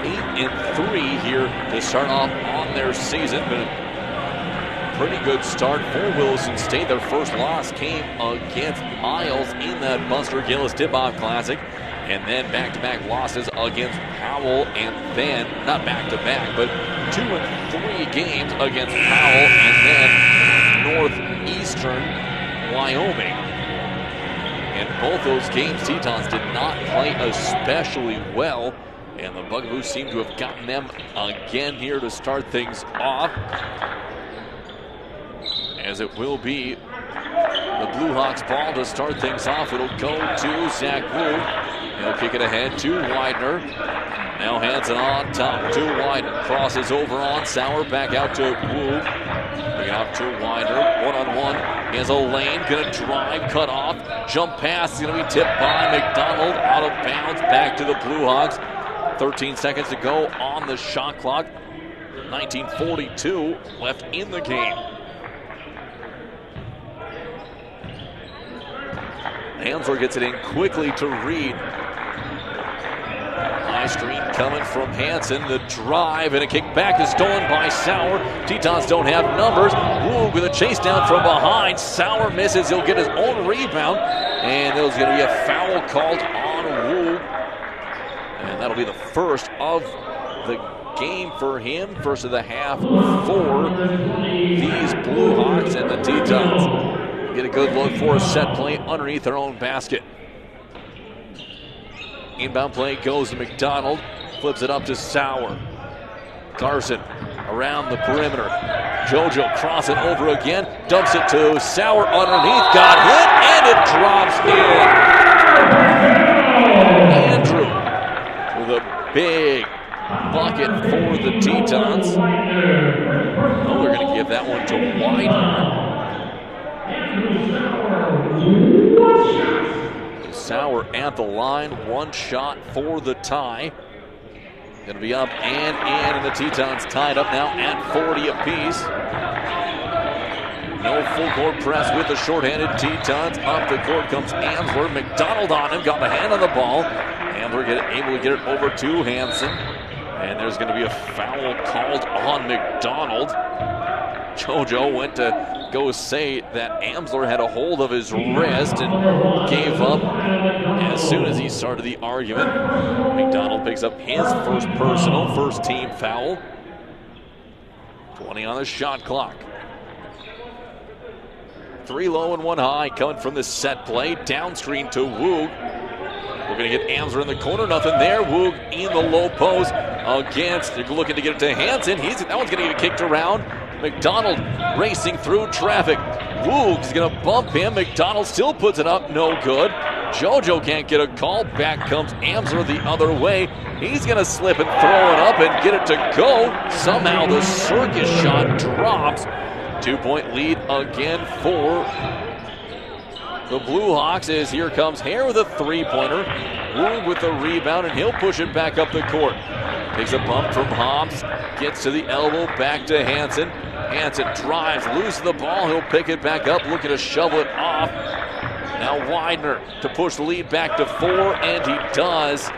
8-3 here to start off on their season. Been a pretty good start for Williston State. Their first loss came against Miles in that Buster Gillis Tip-Off Classic. And then back-to-back losses against Powell, and then, not back-to-back, but 2 and 3 games against Powell and then Northeastern Wyoming. And both those games, Tetons did not play especially well, and the Bugaboos seem to have gotten them again here to start things off, as it will be the Blue Hawks ball to start things off. It'll go to Zach Wu. He'll kick it ahead to Widener. Now hands it on top to Widener. Crosses over on Sauer. Back out to Wu. Bring it out to Widener. One-on-one. He has a lane. Gonna drive. Cut off. Jump pass is gonna be tipped by McDonald. Out of bounds. Back to the Blue Hawks. 13 seconds to go on the shot clock. 19:42 left in the game. Amsler gets it in quickly to Reed. High screen coming from Hansen. The drive and a kick back is stolen by Sauer. Tetons don't have numbers. Wu with a chase down from behind. Sauer misses. He'll get his own rebound. And there's going to be a foul called on Wu. And that'll be the first of the game for him. First of the half for these Blue Hawks and the Tetons. Get a good look for a set play underneath their own basket. Inbound play goes to McDonald. Flips it up to Sauer. Carson around the perimeter. JoJo crossing over again. Dumps it to Sauer underneath. Got hit and it drops in. Andrew with a big bucket for the Tetons. Oh, they're going to give that one to Widener. Sauer at the line, 1 shot for the tie. Going to be up and in, and the Tetons tied up now at 40 apiece. No full court press with the shorthanded Tetons. Up the court comes Amsler. McDonald on him, got the hand on the ball. Amsler able to get it over to Hansen. And there's going to be a foul called on McDonald. JoJo went to go say that Amsler had a hold of his wrist and gave up as soon as he started the argument. McDonald picks up his first personal, first team foul. 20 on the shot clock. 3 low and 1 high coming from the set play. Down screen to Woog. We're going to get Amsler in the corner, nothing there. Woog in the low post against, they're looking to get it to Hansen. That one's going to get kicked around. McDonald racing through traffic. Woog's going to bump him. McDonald still puts it up, no good. JoJo can't get a call. Back comes Amsler the other way. He's going to slip and throw it up and get it to go. Somehow the circus shot drops. 2-point lead again for the Blue Hawks as here comes Hare with a 3-pointer. Woog with the rebound, and he'll push it back up the court. Takes a bump from Hobbs, gets to the elbow, back to Hansen. Hansen drives, loses the ball, he'll pick it back up, looking to shovel it off. Now Widener to push the lead back to 4, and he does.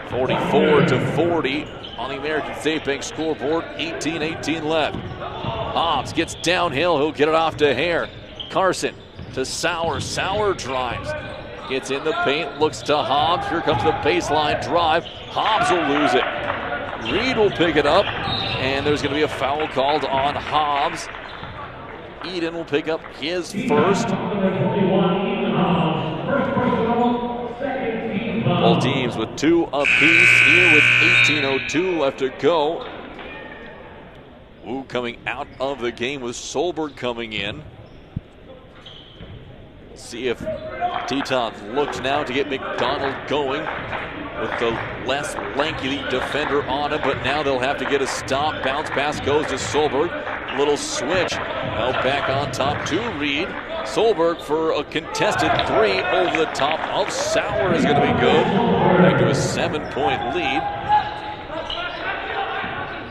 44-40 on the American State Bank scoreboard, 18-18 left. Hobbs gets downhill, he'll get it off to Hare. Carson to Sauer, Sauer drives. Gets in the paint, looks to Hobbs. Here comes the baseline drive. Hobbs will lose it. Reed will pick it up, and there's going to be a foul called on Hobbs. Eden will pick up his first. Both teams with 2 apiece here with 18:02 left to go. Wu coming out of the game with Solberg coming in. See if Tetons looks now to get McDonald going with the less lanky defender on him, but now they'll have to get a stop. Bounce pass goes to Solberg. Little switch. Now back on top to Reed. Solberg for a contested three over the top of Sauer is going to be good. Back to a 7-point lead.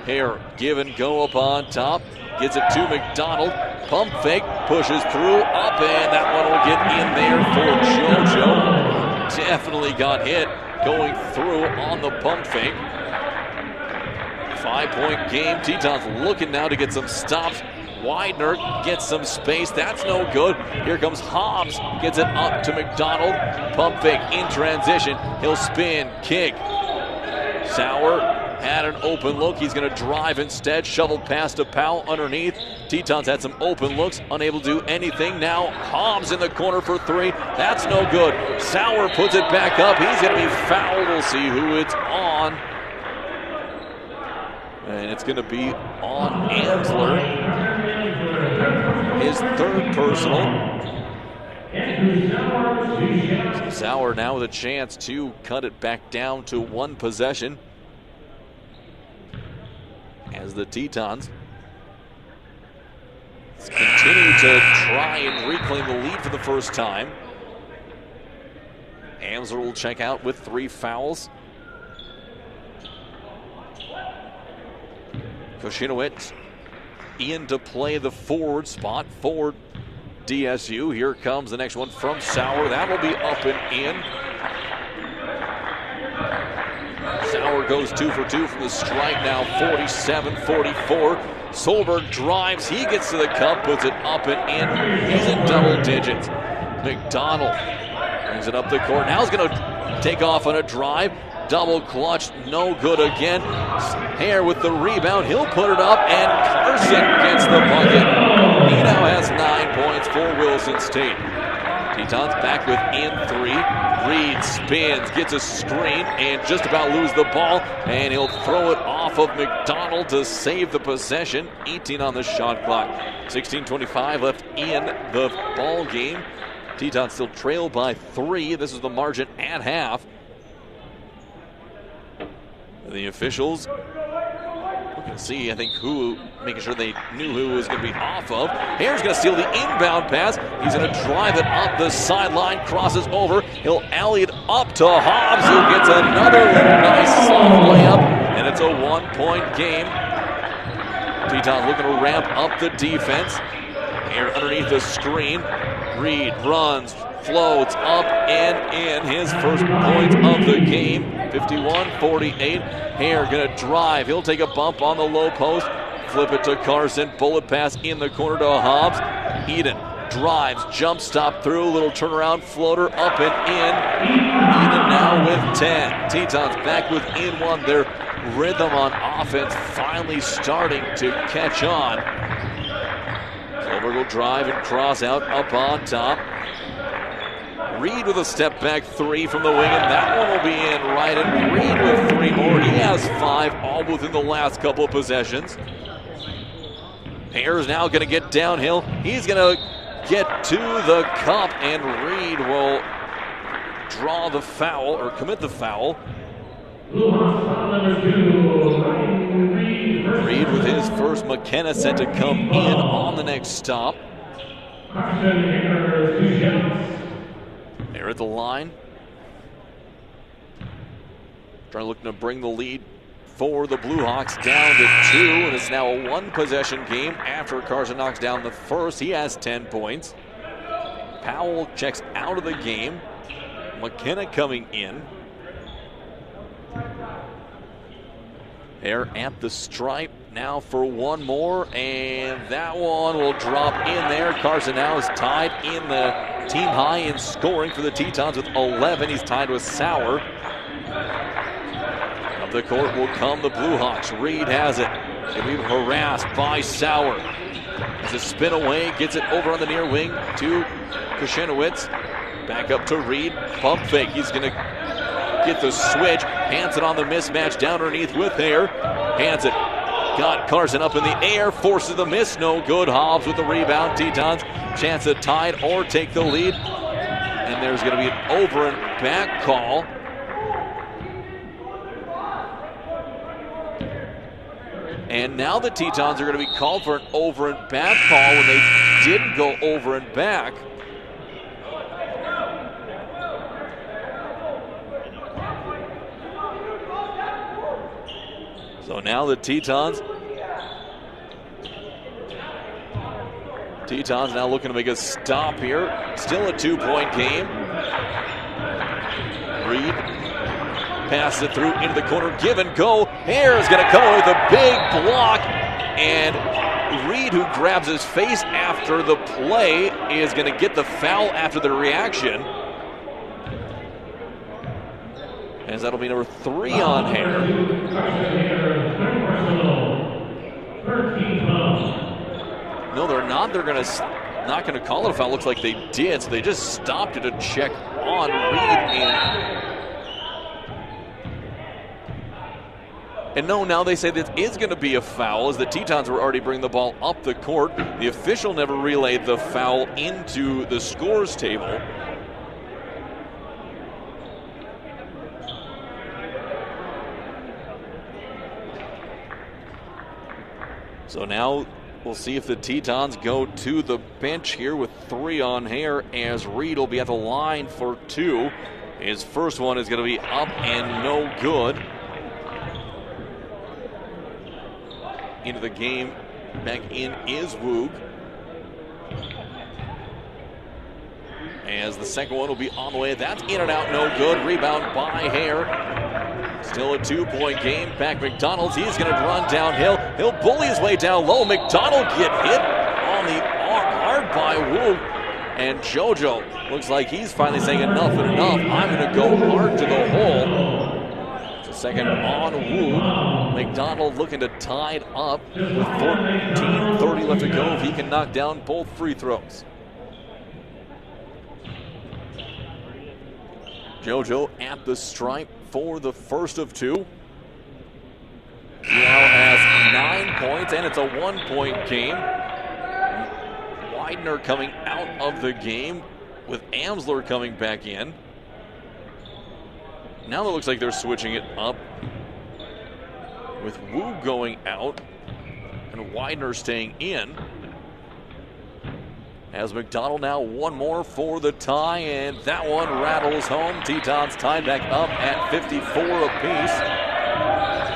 Hare give and go up on top. Gets it to McDonald. Pump fake, pushes through, up, and that one will get in there for JoJo. Definitely got hit going through on the pump fake. 5-point game. Tetons looking now to get some stops. Widener gets some space. That's no good. Here comes Hobbs. Gets it up to McDonald. Pump fake in transition. He'll spin, kick. Sauer had an open look. He's going to drive instead. Shoveled past to Powell underneath. Tetons had some open looks. Unable to do anything. Now Hobbs in the corner for three. That's no good. Sauer puts it back up. He's going to be fouled. We'll see who it's on. And it's going to be on Amsler. His third personal. So Sauer now with a chance to cut it back down to one possession. As the Tetons continue to try and reclaim the lead for the first time. Amsler will check out with 3 fouls. Koshinowicz in to play the forward spot for DSU. Here comes the next one from Sauer. That will be up and in. Sauer goes 2 for 2 from the strike now, 47-44. Solberg drives, he gets to the cup, puts it up and in. He's in double digits. McDonald brings it up the court. Now he's going to take off on a drive. Double clutch, no good again. Hare with the rebound, he'll put it up, and Carson gets the bucket. He now has 9 points for Williston State. Tetons back within 3. Reed spins, gets a screen, and just about lose the ball, and he'll throw it off of McDonald to save the possession. 18 on the shot clock. 16:25 left in the ball game. Tetons still trail by 3. This is the margin at half. The officials looking to see, I think, who, making sure they knew who was going to be off of. Hare's going to steal the inbound pass. He's going to drive it up the sideline, crosses over. He'll alley it up to Hobbs, who gets another little nice soft layup, and it's a 1-point game. Tetons looking to ramp up the defense. Hare underneath the screen. Reed runs, floats up and in. His first points of the game. 51-48. Hare gonna drive. He'll take a bump on the low post. Flip it to Carson. Bullet pass in the corner to Hobbs. Eden drives, jump stop through, little turnaround floater up and in. Eden now with 10. Tetons back within 1. Their rhythm on offense finally starting to catch on. Solberg will drive and cross out up on top. Reed with a step back 3 from the wing, and that one will be in right. And Reed with 3 more. He has 5, all within the last couple of possessions. Hare's now going to get downhill. He's going to get to the cup, and Reed will draw the foul, or commit the foul. Reed with his first. McKenna set to come in on the next stop. They're at the line. Looking to bring the lead for the Blue Hawks down to 2, and it's now a 1-possession game after Carson knocks down the first. He has 10 points. Powell checks out of the game. McKenna coming in. Hare at the stripe now for 1 more, and that one will drop in there. Carson now is tied in the team high in scoring for the Tetons with 11. He's tied with Sauer. Up the court will come the Blue Hawks. Reed has it. He'll be harassed by Sauer. As a spin away, gets it over on the near wing to Koshinowicz. Back up to Reed. Pump fake. He's going to get the switch. Hands it on the mismatch down underneath with Hare. Hands it Got Carson up in the air, forces the miss, no good. Hobbs with the rebound. Tetons chance to tie it or take the lead. And there's going to be an over and back call. And now the Tetons are going to be called for an over and back call when they didn't go over and back. So now the Tetons now looking to make a stop here. Still a 2-point game. Reed passes it through into the corner. Give and go. Hare is going to come away with a big block. And Reed, who grabs his face after the play, is going to get the foul after the reaction. As that'll be number 3 on Hare. No, they're not. They're not going to call it a foul. Looks like they did. So they just stopped it to check on Reed. And no, now they say that is going to be a foul as the Tetons were already bringing the ball up the court. The official never relayed the foul into the scores table. So now we'll see if the Tetons go to the bench here with 3 on Hare, as Reed will be at the line for 2. His first one is going to be up and no good. Into the game, back in is Woog. As the second one will be on the way. That's in and out, no good. Rebound by Hare. Still a 2-point game. Back McDonald's, he's going to run downhill. He'll bully his way down low. McDonald get hit on the arm hard by Woog. And JoJo looks like he's finally saying enough is enough. I'm going to go hard to the hole. Second on Woog. McDonald looking to tie it up with 14:30 left to go if he can knock down both free throws. JoJo at the stripe for the first of 2. He now has 9 points, and it's a 1-point game. Widener coming out of the game with Amsler coming back in. Now it looks like they're switching it up with Wu going out and Widener staying in. As McDonald now one more for the tie, and that one rattles home. Tetons tied back up at 54 apiece.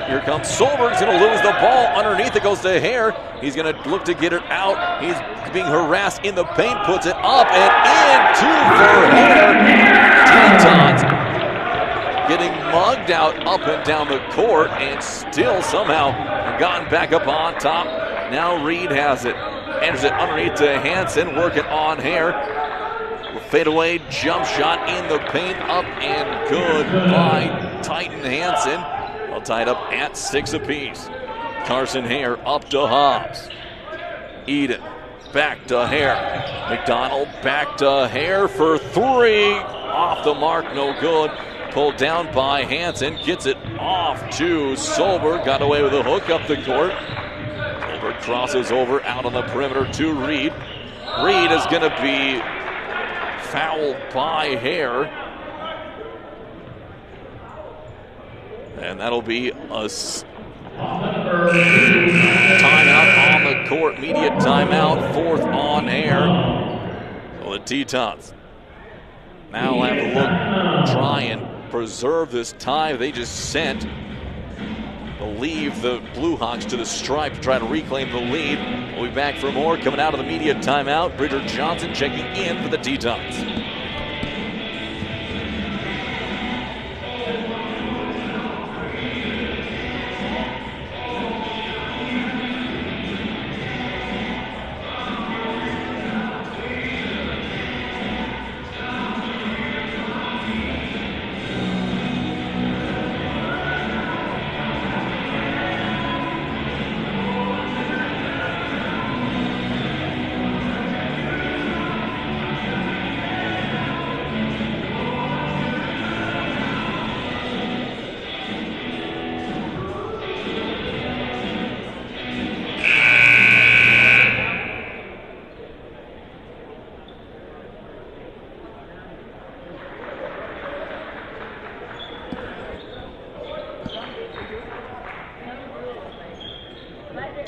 Here comes Solberg's going to lose the ball. Underneath it goes to Hare. He's going to look to get it out. He's being harassed in the paint, puts it up and in. 2 for Hare. Tetons getting mugged out up and down the court, and still somehow gotten back up on top. Now Reed has it. Enters it underneath to Hansen, working on Hare. Fadeaway jump shot in the paint, up and good by Titan Hansen. Well, tied up at 6 apiece. Carson Hare up to Hobbs. Eden back to Hare. McDonald back to Hare for 3. Off the mark, no good. Pulled down by Hansen, gets it off to Solberg, got away with a hook up the court. Solberg crosses over out on the perimeter to Reed. Reed is going to be fouled by Hare. And that'll be a timeout on the court, media timeout, 4th on Hare. So the Tetons now have a look, try and preserve this tie they just sent. They'll leave the Blue Hawks to the stripe to try to reclaim the lead. We'll be back for more coming out of the media timeout. Bridger Johnson checking in for the Tetons.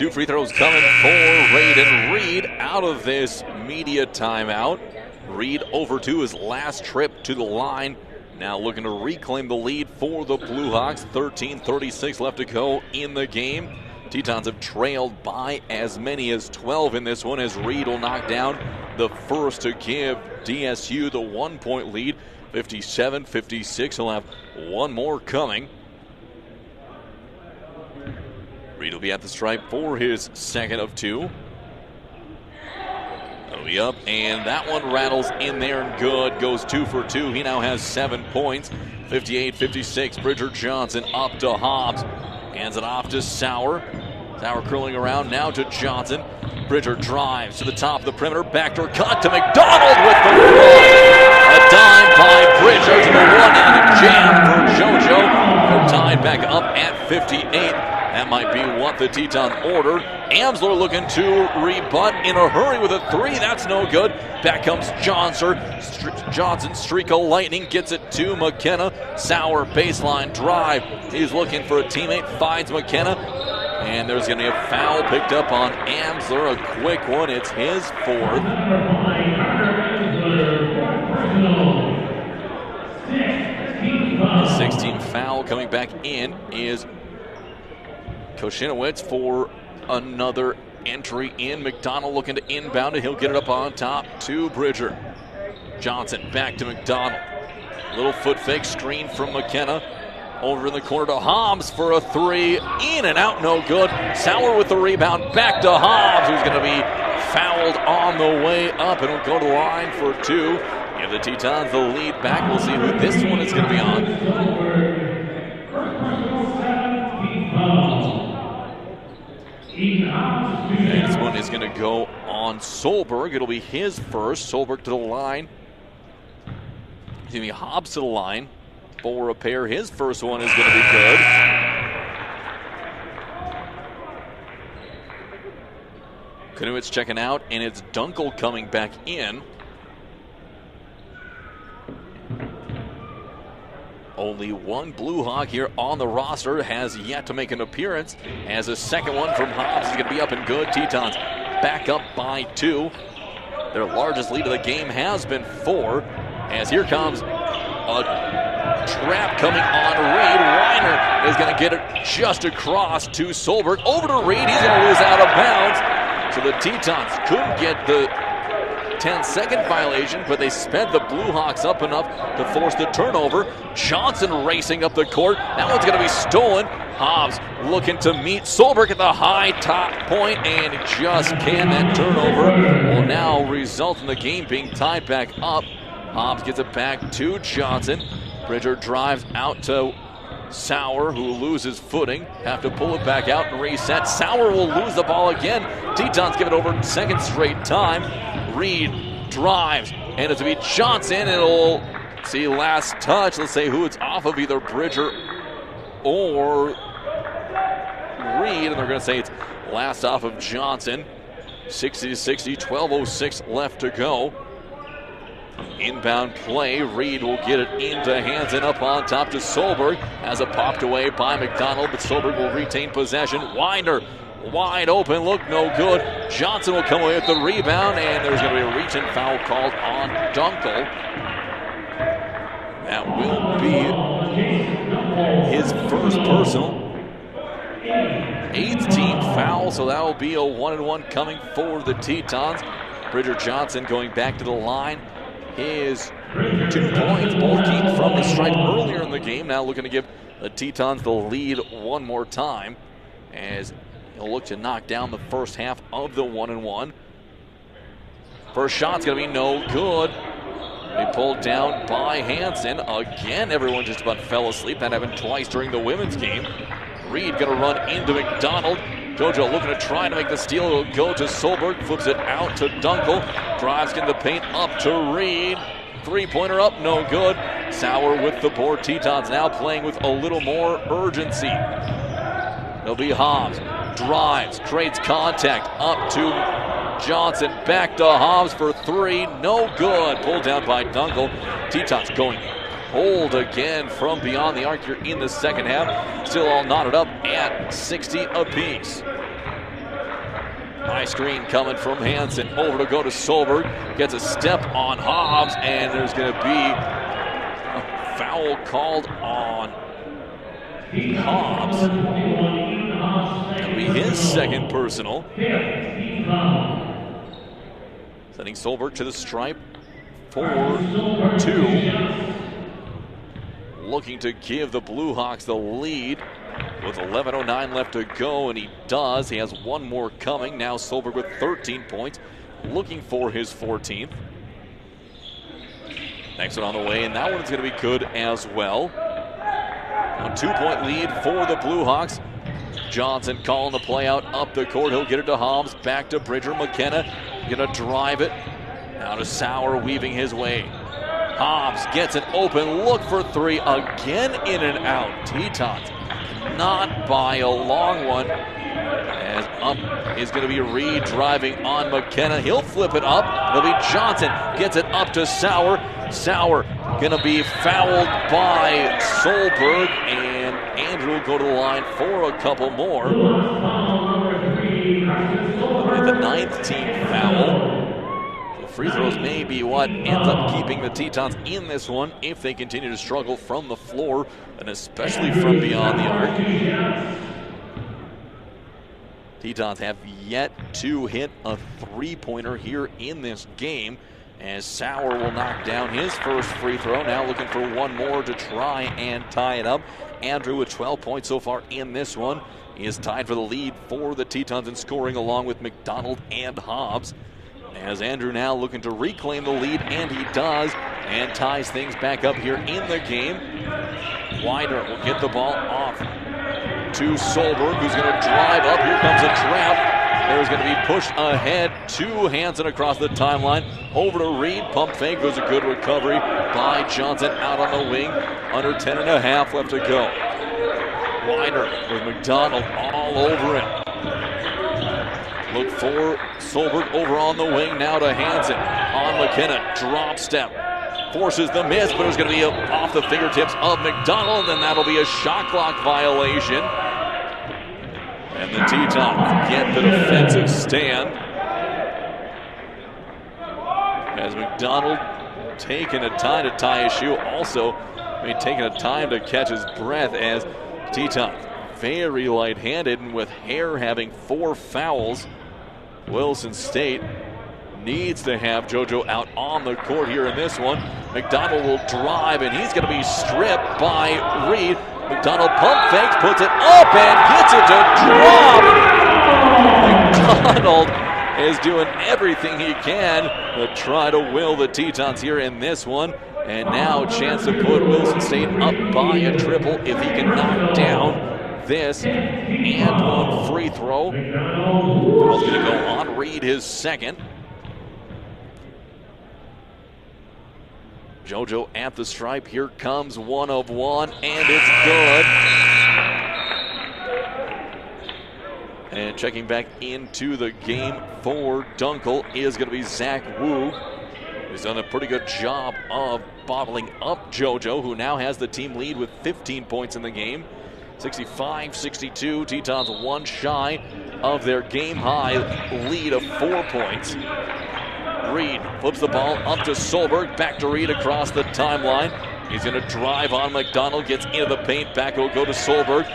2 free throws coming for Raiden Reed out of this media timeout. Reed over to his last trip to the line. Now looking to reclaim the lead for the Blue Hawks. 13:36 left to go in the game. Tetons have trailed by as many as 12 in this one as Reed will knock down the first to give DSU the 1-point lead. 57-56. He'll have one more coming. Reed will be at the stripe for his second of 2. That'll be up, and that one rattles in there and good. Goes 2 for 2. He now has 7 points. 58-56. Bridger Johnson up to Hobbs. Hands it off to Sauer. Sauer curling around now to Johnson. Bridger drives to the top of the perimeter. Backdoor cut to McDonald with the three. A dime by Bridger to the one-handed jam for JoJo. They're tied back up at 58. That might be what the Tetons ordered. Amsler looking to rebut in a hurry with a 3. That's no good. Back comes Johnson, streak of lightning, gets it to McKenna. Sauer baseline drive. He's looking for a teammate, finds McKenna. And there's going to be a foul picked up on Amsler. A quick one. It's his 4th. 16 foul coming back in is Koshinowicz for another entry in. McDonald looking to inbound it. He'll get it up on top to Bridger. Johnson back to McDonald. Little foot fake screen from McKenna. Over in the corner to Hobbs for a 3. In and out, no good. Sauer with the rebound. Back to Hobbs, who's going to be fouled on the way up. And will go to the line for 2. Give the Tetons the lead back. We'll see who this one is going to be on. This one is going to go on Solberg. It'll be his first. Solberg to the line. Excuse me, Hobbs to the line for a pair. His first one is going to be good. Kunowitz checking out, and it's Dunkel coming back in. Only one Blue Hawk here on the roster has yet to make an appearance. As a second one from Hobbs is going to be up and good. Tetons back up by 2. Their largest lead of the game has been 4. As here comes a trap coming on Reed. Weiner is going to get it just across to Solberg. Over to Reed. He's going to lose out of bounds. So the Tetons couldn't get the 10-second violation, but they sped the Blue Hawks up enough to force the turnover. Johnson racing up the court. That one's going to be stolen. Hobbs looking to meet Solberg at the high top point, and just can. That turnover will now result in the game being tied back up. Hobbs gets it back to Johnson. Bridger drives out to Sauer, who loses footing. Have to pull it back out and reset. Sauer will lose the ball again. Tetons give it over second straight time. Reed drives, and it's to be Johnson. It'll see last touch. Let's say who it's off of, either Bridger or Reed, and they're going to say it's last off of Johnson. 60-60, 12:06 left to go. Inbound play. Reed will get it into Hansen, up on top to Solberg. Has it popped away by McDonald, but Solberg will retain possession. Winder wide open, look no good. Johnson will come away with the rebound, and there's going to be a reach-in foul called on Dunkel. That will be his first personal. 8th team foul, so that will be a 1-and-1 coming for the Tetons. Bridger Johnson going back to the line. His 2 points, both came from the stripe earlier in the game. Now looking to give the Tetons the lead one more time, as he'll look to knock down the first half of the 1-and-1. First shot's going to be no good. They pulled down by Hansen. Again, everyone just about fell asleep. That happened twice during the women's game. Reed going to run into McDonald. JoJo looking to try to make the steal. It'll go to Solberg. Flips it out to Dunkel. Drives in the paint up to Reed. 3-pointer up, no good. Sauer with the board. Tetons now playing with a little more urgency. It'll be Hobbs. Drives, trades contact, up to Johnson, back to Hobbs for 3, no good. Pulled down by Dunkel. Tetons going hold again from beyond the arc here in the second half. Still all knotted up at 60 apiece. High screen coming from Hansen. Over to go to Solberg. Gets a step on Hobbs, and there's going to be a foul called on Hobbs. That'll be his second personal. Sending Solberg to the stripe for 2. Looking to give the Blue Hawks the lead with 11:09 left to go, and he does. He has one more coming. Now Solberg with 13 points, looking for his 14th. Next one on the way, and that one's going to be good as well. A 2-point lead for the Blue Hawks. Johnson calling the play out up the court. He'll get it to Hobbs, back to Bridger. McKenna going to drive it. Now to Sauer, weaving his way. Hobbs gets an open look for 3, again in and out. Tetons not by a long one. As up is going to be Reed driving on McKenna. He'll flip it up. It'll be Johnson. Gets it up to Sauer. Sauer going to be fouled by Solberg, and Andrew will go to the line for a couple more. With the 9th team foul. Free throws may be what ends up keeping the Tetons in this one if they continue to struggle from the floor, and especially from beyond the arc. Tetons have yet to hit a three-pointer here in this game, as Sauer will knock down his first free throw. Now looking for one more to try and tie it up. Andrew with 12 points so far in this one. He is tied for the lead for the Tetons in scoring, along with McDonald and Hobbs. As Andrew now looking to reclaim the lead, and he does, and ties things back up here in the game. Widener will get the ball off to Solberg, who's going to drive up. Here comes a trap. There's going to be pushed ahead to Hansen across the timeline. Over to Reed. Pump fake. Was a good recovery by Johnson out on the wing. Under 10.5 left to go. Widener with McDonald all over it. Look for Solberg over on the wing. Now to Hansen on McKenna. Drop step. Forces the miss, but it's going to be off the fingertips of McDonald, and that'll be a shot clock violation. And the Tetons get the defensive stand. As McDonald taking a time to tie his shoe. Also, taking a time to catch his breath, as Tetons very light-handed, and with Hare having 4 fouls. Wilson State needs to have JoJo out on the court here in this one. McDonald will drive, and he's going to be stripped by Reed. McDonald pump fakes, puts it up, and gets it to drop. McDonald is doing everything he can to try to will the Tetons here in this one. And now a chance to put Wilson State up by a triple if he can knock down this and one free throw. Foul's going to go on Reed, his second. JoJo at the stripe. Here comes 1 of 1, and it's good. And checking back into the game for Dunkel is going to be Zach Wu, who's done a pretty good job of bottling up JoJo, who now has the team lead with 15 points in the game. 65-62, Tetons one shy of their game-high lead of 4 points. Reed flips the ball up to Solberg, back to Reed across the timeline. He's going to drive on McDonald, gets into the paint, back will go to Solberg.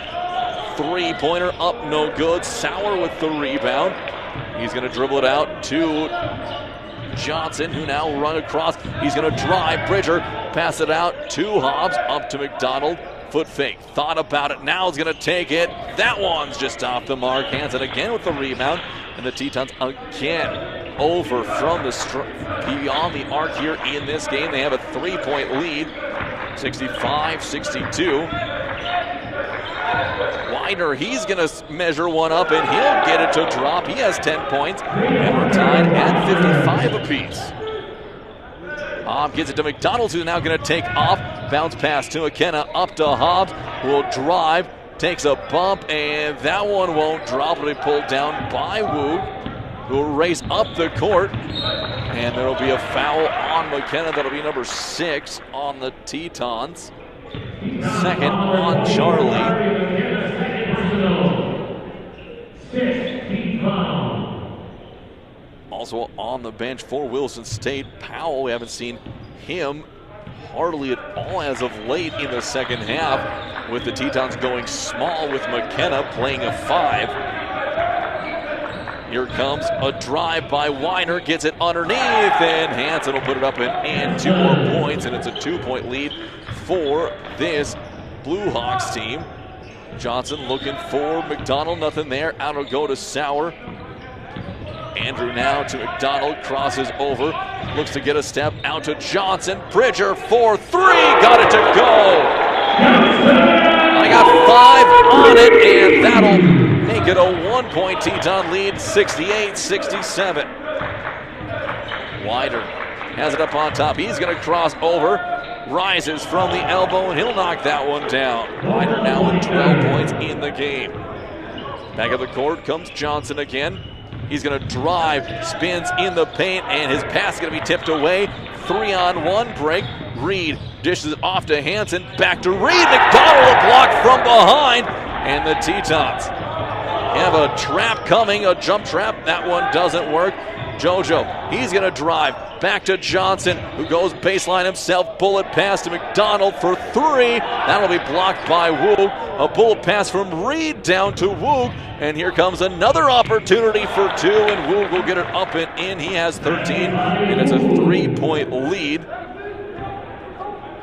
Three-pointer up, no good. Sauer with the rebound. He's going to dribble it out to Johnson, who now run across. He's going to drive. Bridger, pass it out to Hobbs, up to McDonald. Foot fake, thought about it, now is going to take it. That one's just off the mark. Hansen again with the rebound, and the Tetons again over from the beyond the arc here in this game. They have a 3-point lead, 65-62. Widener, he's going to measure one up, and he'll get it to drop. He has 10 points, and we're tied at 55 apiece. Gets it to McDonald, who's now going to take off. Bounce pass to McKenna, up to Hobbs, who will drive, takes a bump, and that one won't drop. It'll be pulled down by Wu, who will race up the court. And there will be a foul on McKenna. That'll be number 6 on the Tetons. Second on Charlie. Also on the bench for Williston State, Powell. We haven't seen him hardly at all as of late in the second half, with the Tetons going small with McKenna playing a 5. Here comes a drive by Weiner, gets it underneath, and Hansen will put it up and 2 more points, and it's a 2-point lead for this Blue Hawks team. Johnson looking for McDonald, nothing there. Out will go to Sauer. Andrew now to McDonald, crosses over, looks to get a step out to Johnson. Bridger for 3, got it to go. I got 5 on it, and that'll make it a 1-point Teton lead, 68-67. Wider has it up on top. He's going to cross over, rises from the elbow, and he'll knock that one down. Wider now with 12 points in the game. Back of the court comes Johnson again. He's going to drive, spins in the paint, and his pass is going to be tipped away. 3-on-1 break. Reed dishes it off to Hansen. Back to Reed. McDonald a block from behind. And the Tetons have a trap coming, a jump trap. That one doesn't work. JoJo, he's going to drive. Back to Johnson, who goes baseline himself. Bullet pass to McDonald for 3. That'll be blocked by Woog. A bullet pass from Reed down to Woog. And here comes another opportunity for 2, and Woog will get it up and in. He has 13, and it's a 3-point lead.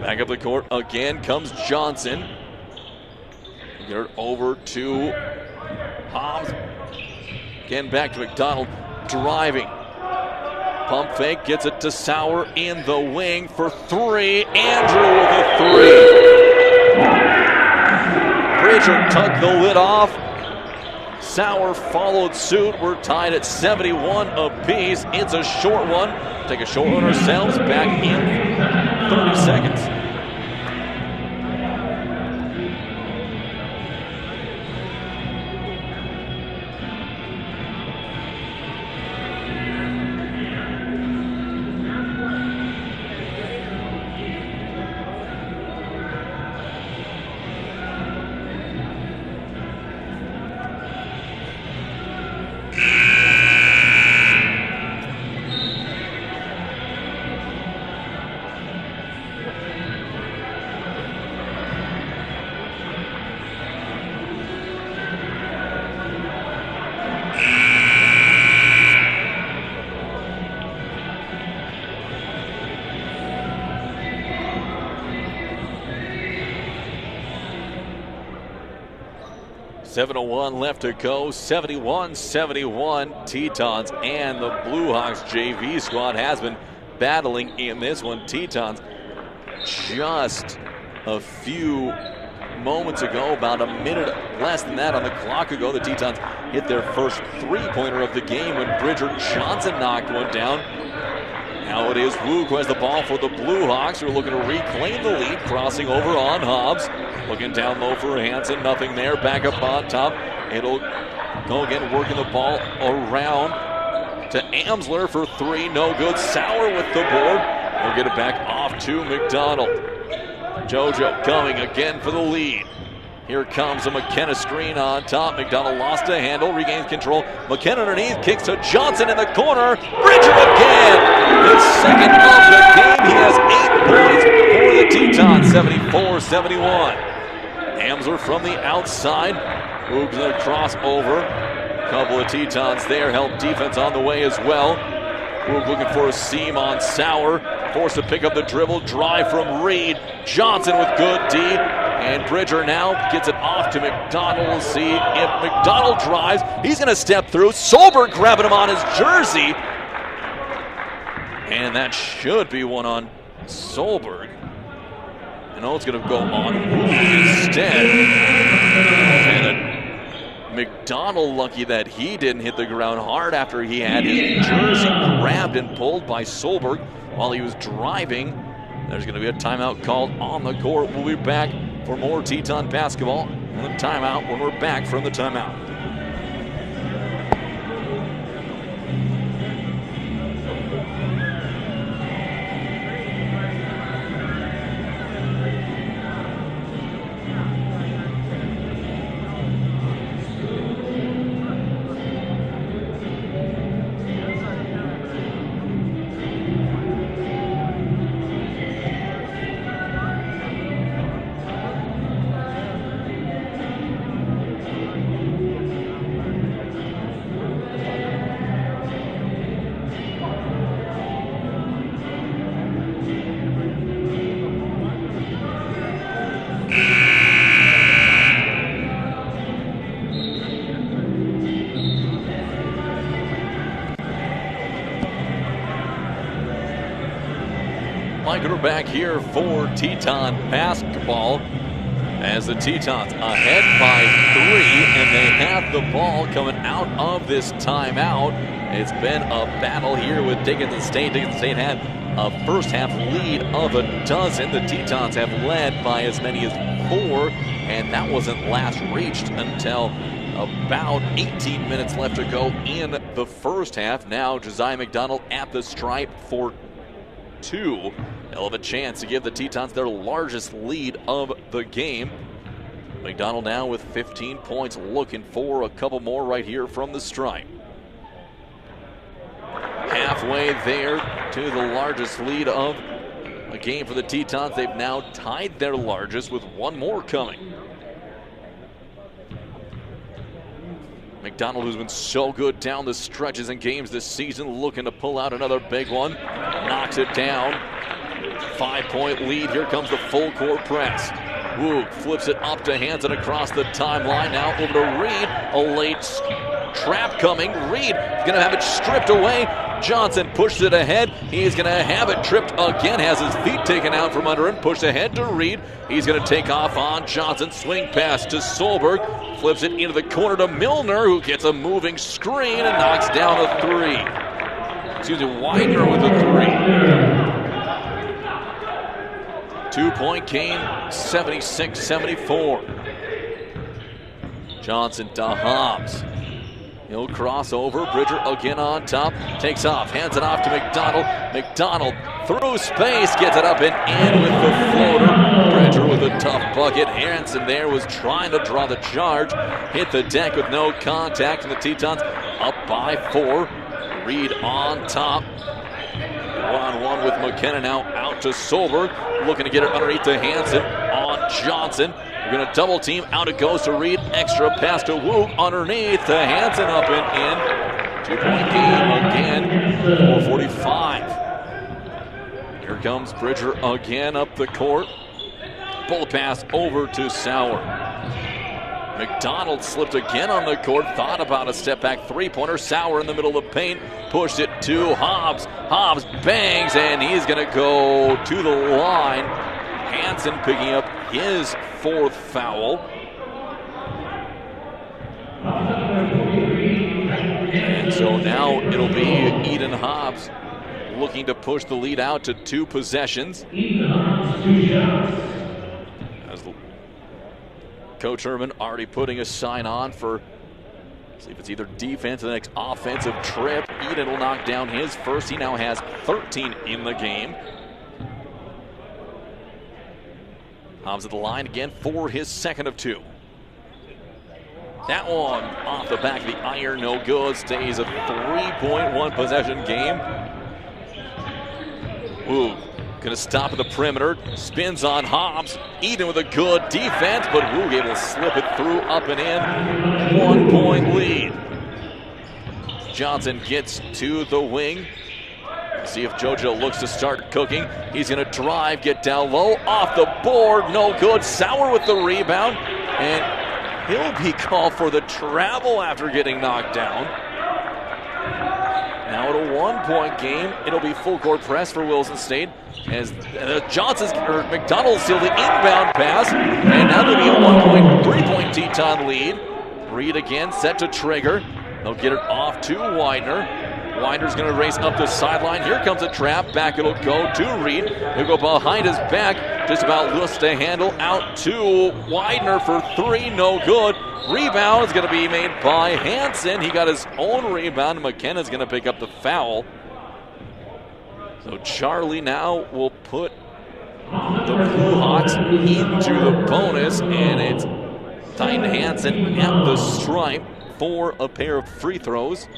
Back up the court again comes Johnson. Get it over to Hobbs. Again back to McDonald, driving. Pump fake, gets it to Sauer in the wing for 3. Andrew with a 3. Bridger tugged the lid off. Sauer followed suit. We're tied at 71 apiece. It's a short one. Take a short one ourselves. Back in 30 seconds. .701 left to go, 71-71. Tetons and the Blue Hawks JV squad has been battling in this one. Tetons just a few moments ago, about a minute less than that on the clock ago, the Tetons hit their first 3-pointer of the game when Bridger Johnson knocked one down. Now it is Woog who has the ball for the Blue Hawks, who are looking to reclaim the lead, crossing over on Hobbs. Looking down low for Hansen, nothing there. Back up on top. It'll go again, working the ball around to Amsler for 3. No good. Sauer with the board. We'll get it back off to McDonald. JoJo coming again for the lead. Here comes a McKenna screen on top. McDonald lost a handle, regains control. McKenna underneath, kicks to Johnson in the corner. Bridger again! His second of the game. He has 8 points for the Tetons, 74-71. Amsler from the outside. Moves a crossover. Couple of Tetons there. Help defense on the way as well. Woog looking for a seam on Sauer. Forced to pick up the dribble. Drive from Reed. Johnson with good D. And Bridger now gets it off to McDonald. We'll see if McDonald drives. He's going to step through. Solberg grabbing him on his jersey. And that should be one on Solberg. No, it's going to go on Woog instead. And McDonald lucky that he didn't hit the ground hard after he had his jersey grabbed and pulled by Solberg while he was driving. There's going to be a timeout called on the court. We'll be back for more Teton basketball on the timeout when we're back from the timeout. Mike, we're back here for Teton basketball as the Tetons ahead by 3, and they have the ball coming out of this timeout. It's been a battle here with Dickinson State. Dickinson State had a first half lead of a dozen. The Tetons have led by as many as 4, and that wasn't last reached until about 18 minutes left to go in the first half. Now Josiah McDonald at the stripe for 2. They'll have a chance to give the Tetons their largest lead of the game. McDonald now with 15 points, looking for a couple more right here from the stripe. Halfway there to the largest lead of a game for the Tetons. They've now tied their largest with one more coming. McDonald, who's been so good down the stretches in games this season, looking to pull out another big one. Knocks it down. 5-point lead. Here comes the full court press. Woog flips it up to Hansen across the timeline. Now over to Reed. A late trap coming. Reed is going to have it stripped away. Johnson pushes it ahead. He's going to have it tripped again. Has his feet taken out from under him. Pushed ahead to Reed. He's going to take off on Johnson. Swing pass to Solberg. Flips it into the corner to Milner, who gets a moving screen and knocks down a 3. Excuse me, Widener with a 3. 2-point game, 76-74. Johnson to Hobbs. He'll cross over. Bridger again on top. Takes off. Hands it off to McDonald. McDonald through space. Gets it up and in with the floater. Bridger with a tough bucket. Hansen there was trying to draw the charge. Hit the deck with no contact. And the Tetons up by 4. Reed on top. One-on-one with McKenna now out to Solberg. Looking to get it underneath to Hansen on Johnson. We're going to double team. Out it goes to Reed. Extra pass to Woog. Underneath to Hansen up and in. 2-point game again. 4:45. Here comes Bridger again up the court. Bullet pass over to Sauer. McDonald slipped again on the court. Thought about a step back 3-pointer. Sauer in the middle of the paint. Pushed it to Hobbs. Hobbs bangs and he's going to go to the line. Hansen picking up his 4th foul. And so now it'll be Eden Hobbs looking to push the lead out to 2 possessions. As Coach Herman already putting a sign on for, see if it's either defense or the next offensive trip. Eden will knock down his first. He now has 13 in the game. Hobbs at the line again for his 2nd of 2. That one off the back of the iron, no good. Stays a 3.1 possession game. Woog gonna stop at the perimeter. Spins on Hobbs. Eden with a good defense, but Woog able to slip it through, up and in. 1-point lead. Johnson gets to the wing. See if JoJo looks to start cooking. He's going to drive, get down low, off the board, no good. Sauer with the rebound, and he'll be called for the travel after getting knocked down. Now at a 1-point game, it'll be full court press for Williston State as McDonald steal the inbound pass, and now there'll be a 3-point Teton lead. Reed again set to trigger. They'll get it off to Widener. Widener's going to race up the sideline. Here comes a trap. Back it'll go to Reed. He'll go behind his back. Just about looks to handle. Out to Widener for 3. No good. Rebound is going to be made by Hansen. He got his own rebound. McKenna's going to pick up the foul. So Charlie now will put the Blue Hawks into the bonus. And it's Titan Hansen at the stripe for a pair of free throws.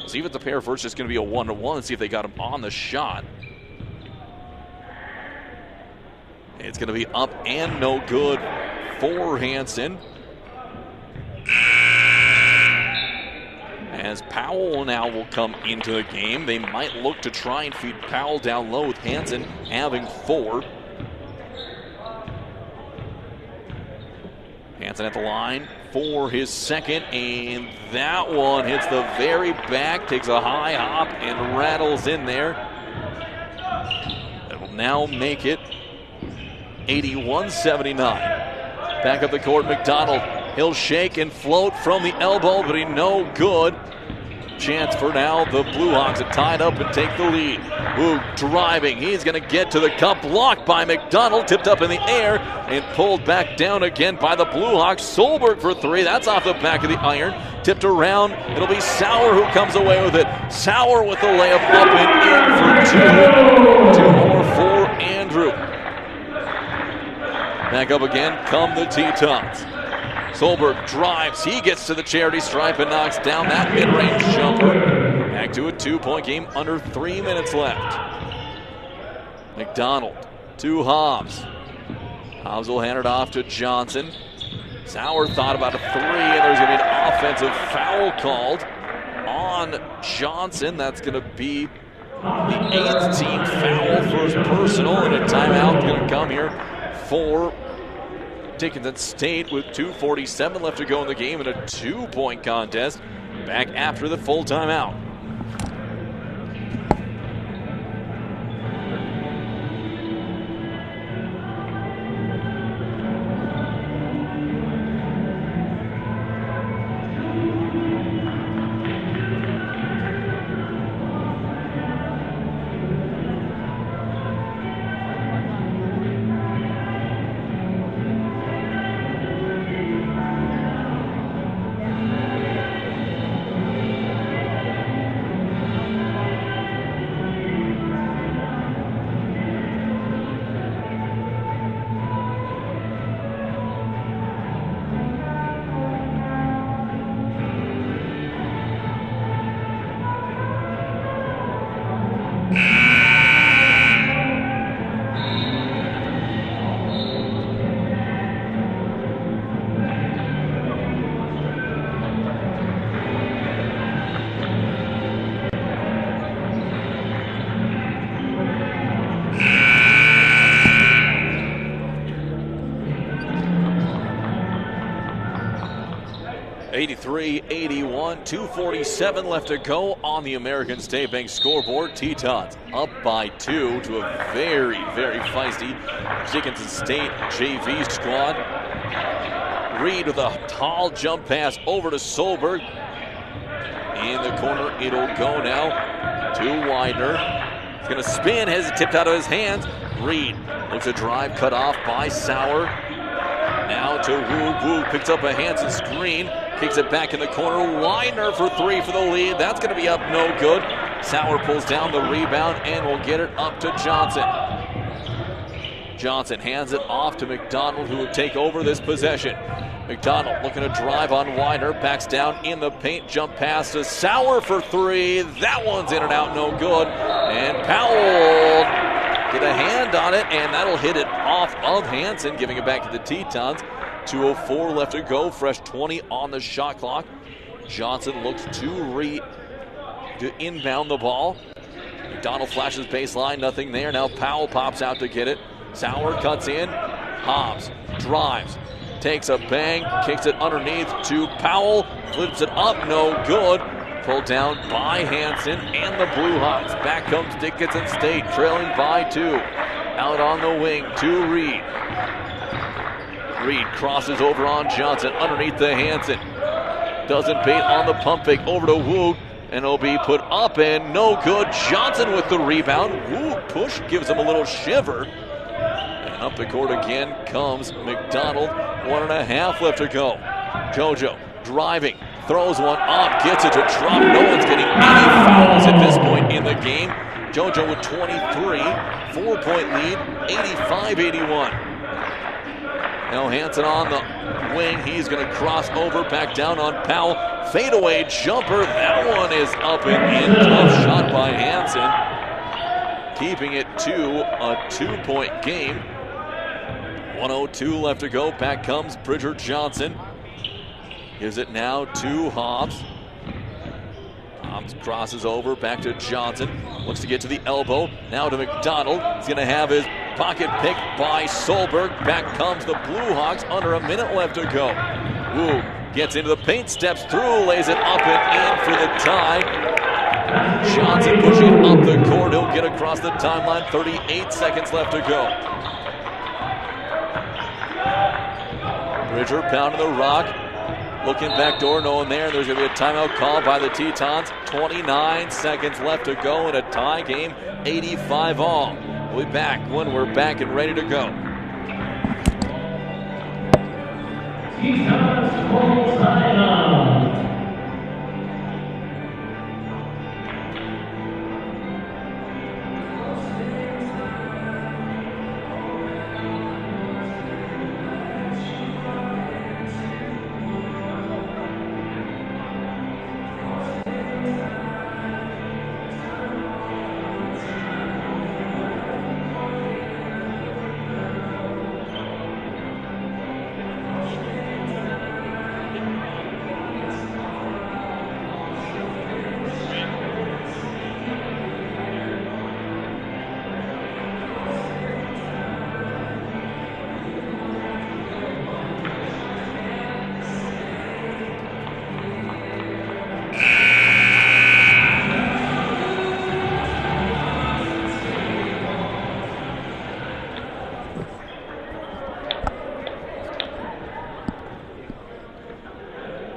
See if it's a pair first, just going to be a 1-to-1 and see if they got him on the shot. It's going to be up and no good for Hansen. As Powell now will come into the game. They might look to try and feed Powell down low with Hansen having 4. Hansen at the line for his 2nd, and that one hits the very back, takes a high hop and rattles in there. It'll now make it 81-79. Back up the court, McDonald. He'll shake and float from the elbow, but he no good. Chance for now the Blue Hawks to tie it up and take the lead. Wu driving. He's going to get to the cup. Blocked by McDonald. Tipped up in the air and pulled back down again by the Blue Hawks. Solberg for three. That's off the back of the iron. Tipped around. It'll be Sauer who comes away with it. Sauer with the layup up and in for two. Two more for Andrew. Back up again come the Tetons. Solberg drives, he gets to the charity stripe and knocks down that mid-range jumper. Back to a 2-point game, under 3 minutes left. McDonald to Hobbs. Hobbs will hand it off to Johnson. Sauer thought about a three, and there's going to be an offensive foul called on Johnson. That's going to be the 8th team foul, first personal, and a timeout going to come here for Dickinson State with 2:47 left to go in the game in a 2-point contest. Back after the full timeout. (83-81), 2:47 left to go on the American State Bank scoreboard. Tetons up by 2 to a very, very feisty Dickinson State JV squad. Reed with a tall jump pass over to Solberg. In the corner, it'll go now to Widener. He's going to spin, has it tipped out of his hands. Reed looks a drive cut off by Sauer. Now to Wu. Wu picks up a Hansen screen. Kicks it back in the corner. Widener for three for the lead. That's going to be up no good. Sauer pulls down the rebound and will get it up to Johnson. Johnson hands it off to McDonald, who will take over this possession. McDonald looking to drive on Widener. Backs down in the paint. Jump pass to Sauer for three. That one's in and out, no good. And Powell get a hand on it, and that'll hit it off of Hansen, giving it back to the Tetons. 2:04 left to go, fresh 20 on the shot clock. Johnson looks to inbound the ball. McDonald flashes baseline, nothing there. Now Powell pops out to get it. Sauer cuts in. Hobbs drives, takes a bang, kicks it underneath to Powell, flips it up, no good. Pulled down by Hansen and the Blue Hawks. Back comes Dickinson State, trailing by 2. Out on the wing to Reed. Reed crosses over on Johnson underneath the Hansen. Doesn't bait on the pump fake, over to Wu, and it'll be put up and no good. Johnson with the rebound. Wu push gives him a little shiver. And up the court again comes McDonald. 1.5 left to go. JoJo driving, throws one up, gets it to drop. No one's getting any fouls at this point in the game. JoJo with 23, 4-point lead, 85-81. Now Hansen on the wing. He's going to cross over, back down on Powell. Fadeaway jumper. That one is up and in. Tough shot by Hansen. Keeping it to a 2-point game. 1:02 left to go. Back comes Bridger Johnson. Gives it now to Hobbs. Hobbs crosses over, back to Johnson. Looks to get to the elbow. Now to McDonald. He's going to have his pocket picked by Solberg. Back comes the Blue Hawks, under a minute left to go. Wu gets into the paint, steps through, lays it up and in for the tie. Johnson pushing up the court. He'll get across the timeline. 38 seconds left to go. Bridger pounding the rock. Looking back door, no one there. There's going to be a timeout called by the Tetons. 29 seconds left to go in a tie game. 85 all. We'll be back when we're back and ready to go. Tetons full timeout.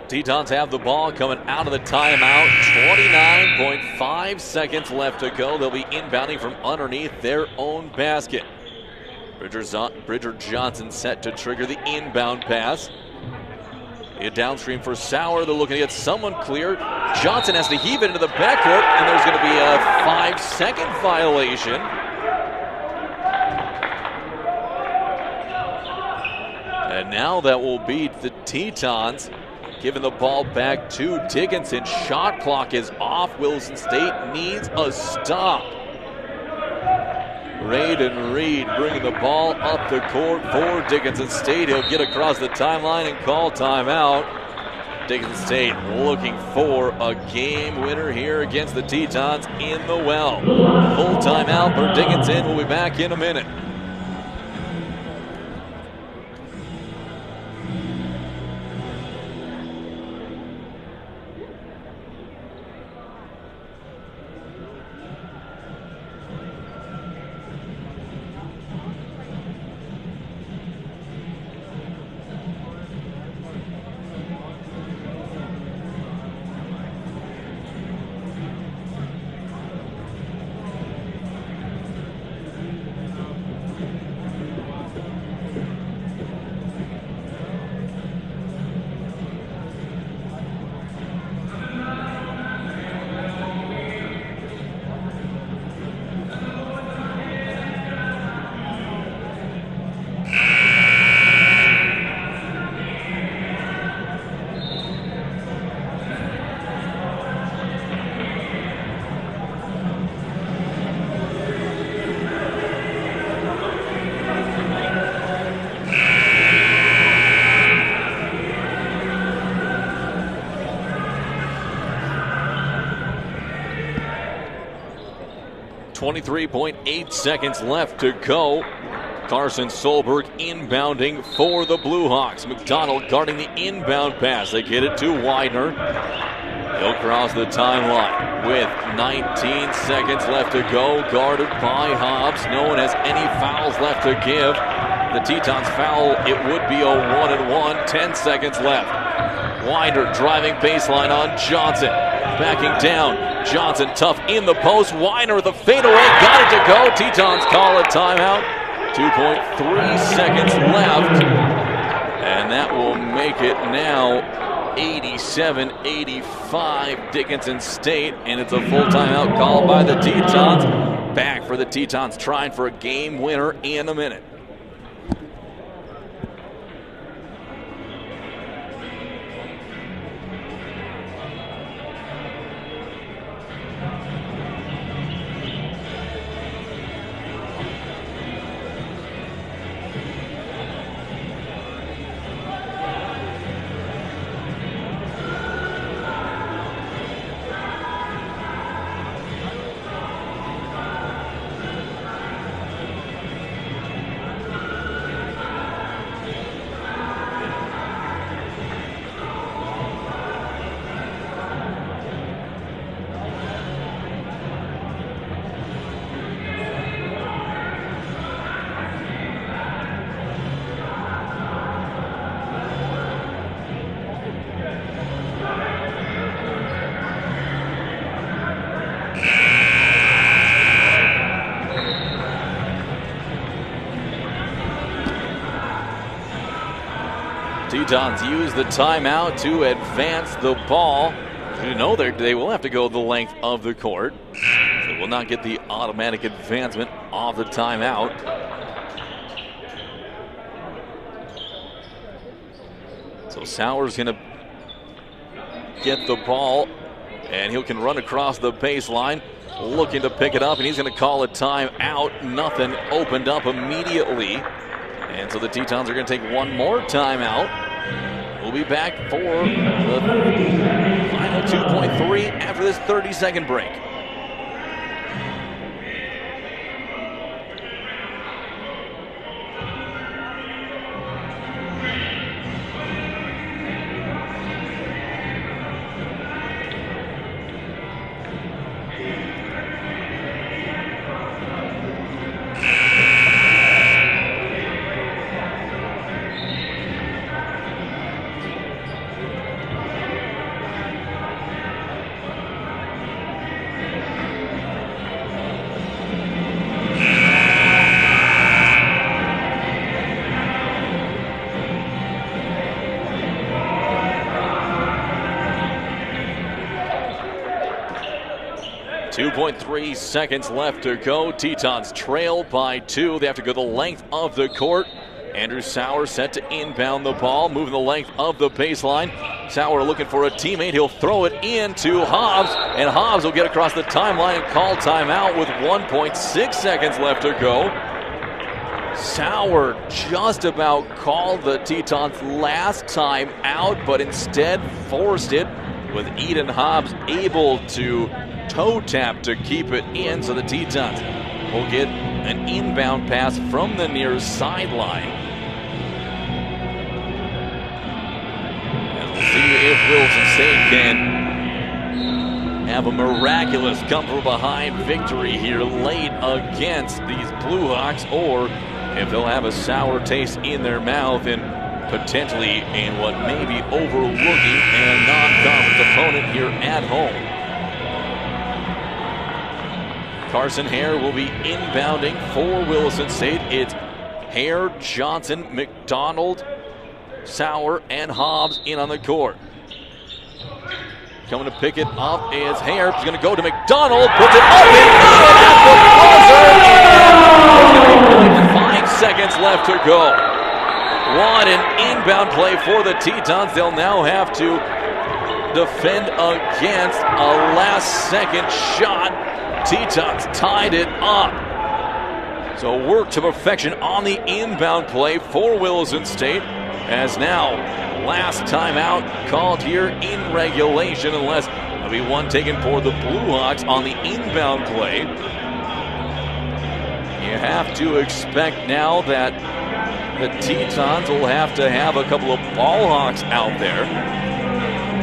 Tetons have the ball coming out of the timeout. 29.5 seconds left to go. They'll be inbounding from underneath their own basket. Bridger Johnson set to trigger the inbound pass. A downstream for Sauer. They're looking to get someone clear. Johnson has to heave it into the backcourt, and there's going to be a 5-second violation. And now that will beat the Tetons. Giving the ball back to Dickinson. Shot clock is off. Williston State needs a stop. Raiden Reed bringing the ball up the court for Dickinson State. He'll get across the timeline and call timeout. Dickinson State looking for a game winner here against the Tetons in the well. Full timeout for Dickinson. We'll be back in a minute. .8 seconds left to go. Carson Solberg inbounding for the Blue Hawks. McDonald guarding the inbound pass. They get it to Widener. He'll cross the timeline with 19 seconds left to go. Guarded by Hobbs. No one has any fouls left to give. The Tetons foul, it would be a 1-and-1. 10 seconds left. Widener driving baseline on Johnson. Backing down. Johnson tough in the post. Widener with a fadeaway. Got it to go. Tetons call a timeout. 2.3 seconds left. And that will make it now 87-85 Dickinson State. And it's a full timeout called by the Tetons. Back for the Tetons trying for a game winner in a minute. Tetons use the timeout to advance the ball. You know they will have to go the length of the court. They will not get the automatic advancement off the timeout. So Sauer's going to get the ball, and he can run across the baseline, looking to pick it up, and he's going to call a timeout. Nothing opened up immediately. And so the Tetons are going to take one more timeout. We'll be back for the final 2.3 after this 30-second break. .3 seconds left to go. Tetons trail by 2. They have to go the length of the court. Andrew Sauer set to inbound the ball, moving the length of the baseline. Sauer looking for a teammate. He'll throw it into Hobbs, and Hobbs will get across the timeline and call timeout with 1.6 seconds left to go. Sauer just about called the Tetons' last time out, but instead forced it, with Eden Hobbs able to toe tap to keep it in, so the Tetons will get an inbound pass from the near sideline. And we'll see if Williston State can have a miraculous come from behind victory here late against these Blue Hawks, or if they'll have a sour taste in their mouth and potentially in what may be overlooking a non-conference opponent here at home. Carson Hare will be inbounding for Williston State. It's Hare, Johnson, McDonald, Sauer, and Hobbs in on the court. Coming to pick it up is Hare. He's going to go to McDonald, puts it up and good at the buzzer. And there's going to be 5 seconds left to go. What an inbound play for the Tetons. They'll now have to defend against a last-second shot. Tetons tied it up. So work to perfection on the inbound play for Williston State, as now last timeout called here in regulation, unless there'll be one taken for the Blue Hawks on the inbound play. You have to expect now that the Tetons will have to have a couple of ball hawks out there.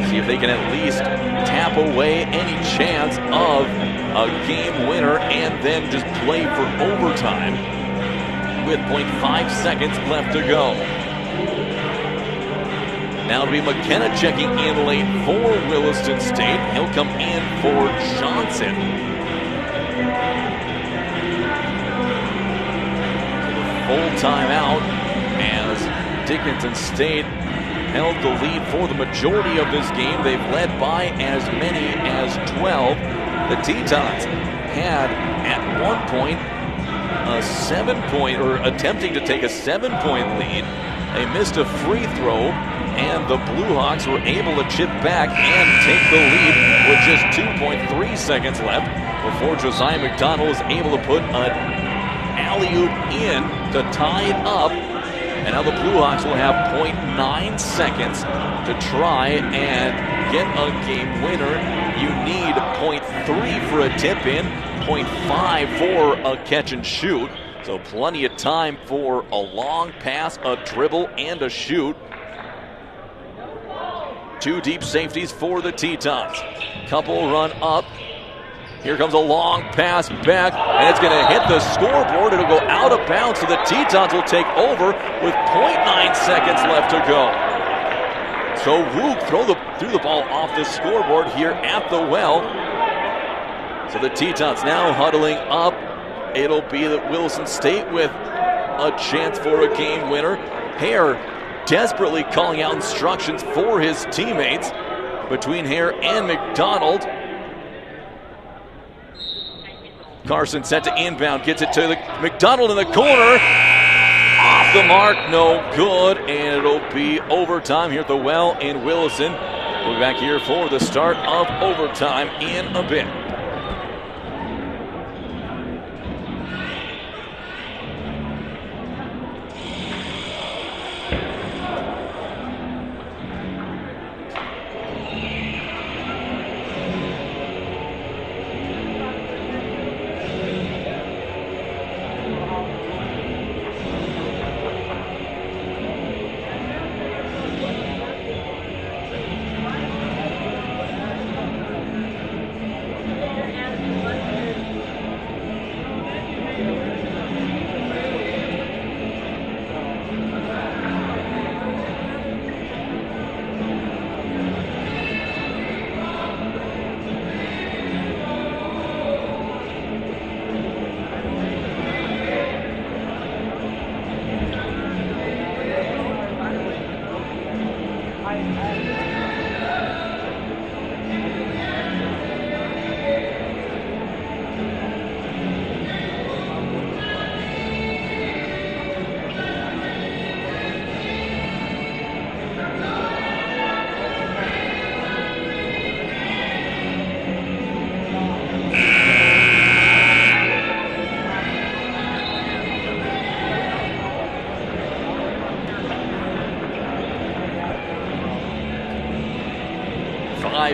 See if they can at least tap away any chance of a game winner and then just play for overtime with 0.5 seconds left to go. Now it'll be McKenna checking in late for Williston State. He'll come in for Johnson. Full timeout as Dickinson State held the lead for the majority of this game. They've led by as many as 12. The Tetons had at one point a 7-point, or attempting to take a 7-point lead. They missed a free throw, and the Blue Hawks were able to chip back and take the lead with just 2.3 seconds left before Josiah McDonald was able to put an alley-oop in to tie it up. And now the Blue Hawks will have 0.9 seconds to try and get a game winner. You need 0.3 for a tip-in, 0.5 for a catch-and-shoot. So plenty of time for a long pass, a dribble, and a shoot. 2 deep safeties for the Tetons. Couple run up. Here comes a long pass back, and it's going to hit the scoreboard. It'll go out of bounds, so the Tetons will take over with 0.9 seconds left to go. So Woog threw the ball off the scoreboard here at the well. So the Tetons now huddling up. It'll be the Williston State with a chance for a game winner. Hare desperately calling out instructions for his teammates between Hare and McDonald. Carson set to inbound, gets it to the McDonald in the corner. Off the mark, no good, and it'll be overtime here at the Well in Williston. We'll be back here for the start of overtime in a bit.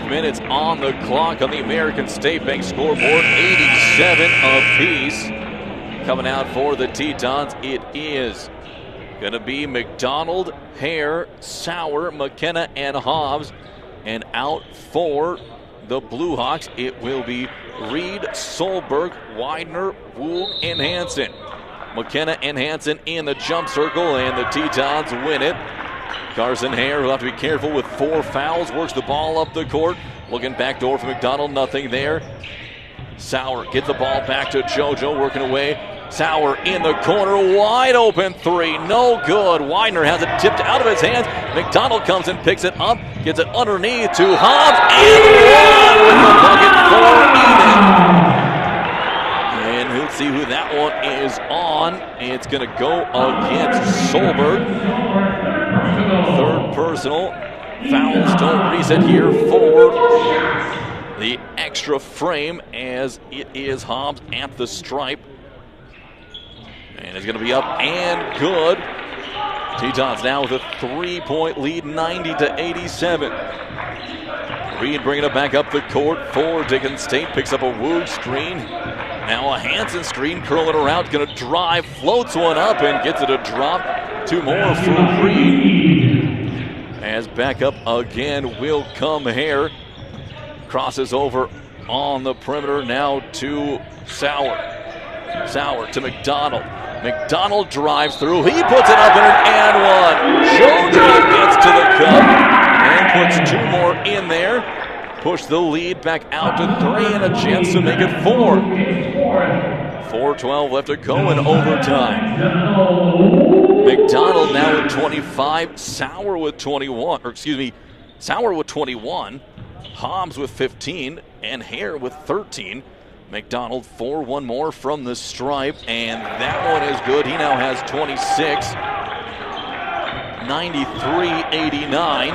Minutes on the clock on the American State Bank scoreboard, 87 apiece. Coming out for the Tetons, it is going to be McDonald, Hare, Sauer, McKenna, and Hobbs. And out for the Blue Hawks, it will be Reed, Solberg, Widener, Woog, and Hansen. McKenna and Hansen in the jump circle, and the Tetons win it. Carson Hare will have to be careful with 4 fouls. Works the ball up the court. Looking back door for McDonald. Nothing there. Sauer gets the ball back to JoJo. Working away. Sauer in the corner. Wide open 3. No good. Widener has it tipped out of his hands. McDonald comes and picks it up. Gets it underneath to Hobbs. And one with the bucket for Eden. And we'll see who that one is on. It's going to go against Solberg. Third personal. Fouls don't reset here for the extra frame, as it is Hobbs at the stripe. And it's going to be up and good. Tetons now with a 3-point lead, 90-87. Reed bringing it back up the court for Dickinson State. Picks up a Woog screen. Now a Hansen screen, curling around, going to drive, floats one up and gets it a drop. 2 more for Reed. As back up again will come Hare. Crosses over on the perimeter now to Sauer. Sauer to McDonald. McDonald drives through. He puts it up and one. JoJo gets to the cup and puts 2 more in there. Push the lead back out to 3 and a chance to make it 4. 4:12 left to go in overtime. McDonald now with 25, Sauer with 21, Sauer with 21, Hobbs with 15, and Hare with 13. McDonald 4-1 more from the stripe, and that one is good. He now has 26, 93-89.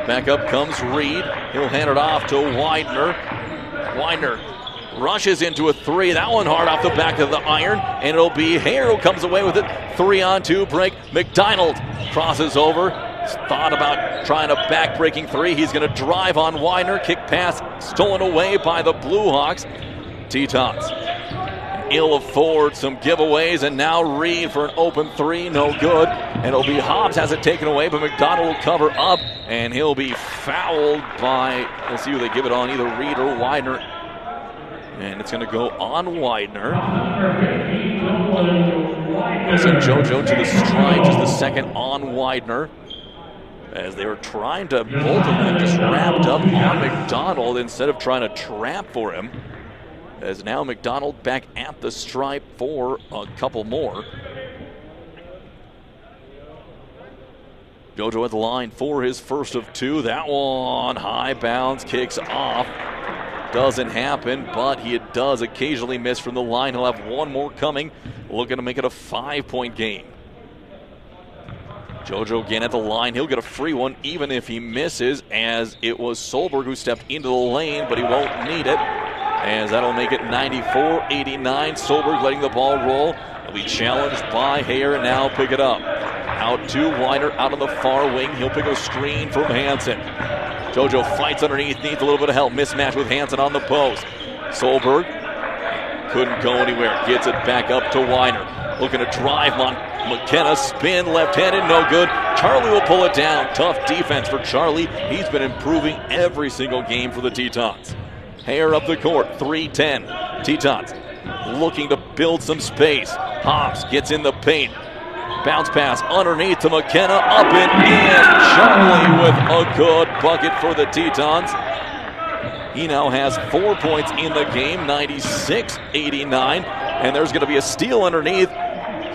Back up comes Reed. He'll hand it off to Widener. Widener rushes into a 3. That one hard off the back of the iron, and it'll be Hare who comes away with it. 3-on-2 break. McDonald crosses over. Thought about trying a back-breaking 3. He's going to drive on Widener. Kick pass stolen away by the Blue Hawks. Tetons ill afford some giveaways, and now Reed for an open 3. No good. And it'll be Hobbs has it taken away, but McDonald will cover up, and he'll be fouled by, we'll see who they give it on, either Reed or Widener. And it's going to go on Widener. We'll send JoJo to the stripes as the second on Widener, as they were trying to, both of them just wrapped up on McDonald instead of trying to trap for him. As now McDonald back at the stripe for a couple more. JoJo at the line for his first of two. That one high bounce, kicks off. Doesn't happen, but he does occasionally miss from the line. He'll have one more coming, looking to make it a 5-point game. JoJo again at the line. He'll get a free one even if he misses, as it was Solberg who stepped into the lane, but he won't need it, as that'll make it 94-89. Solberg letting the ball roll. He'll be challenged by Hare and now pick it up. Out to Weiner out on the far wing. He'll pick a screen from Hansen. JoJo fights underneath, needs a little bit of help. Mismatch with Hansen on the post. Solberg couldn't go anywhere. Gets it back up to Weiner. Looking to drive on McKenna. Spin left-handed, no good. Charlie will pull it down. Tough defense for Charlie. He's been improving every single game for the Tetons. Hare up the court, 3-10. Tetons looking to build some space. Hobbs gets in the paint. Bounce pass underneath to McKenna, up and in. Charlie with a good bucket for the Tetons. He now has 4 points in the game, 96-89. And there's going to be a steal underneath.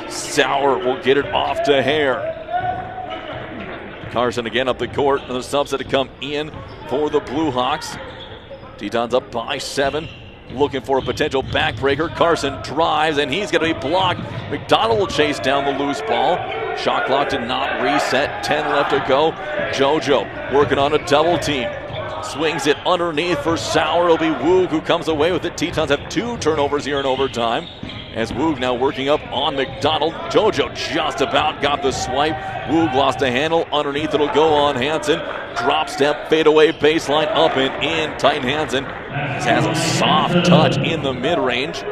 Sauer will get it off to Hare. Carson again up the court, and the subs to come in for the Blue Hawks. Tetons up by 7. Looking for a potential backbreaker. Carson drives, and he's going to be blocked. McDonald will chase down the loose ball. Shot clock did not reset. 10 left to go. JoJo working on a double team. Swings it underneath for Sauer. It'll be Woog who comes away with it. Tetons have 2 turnovers here in overtime, as Woog now working up on McDonald. JoJo just about got the swipe. Woog lost a handle. Underneath it'll go on Hansen. Drop step, fadeaway baseline, up and in. Titan Hansen has a soft touch in the mid-range.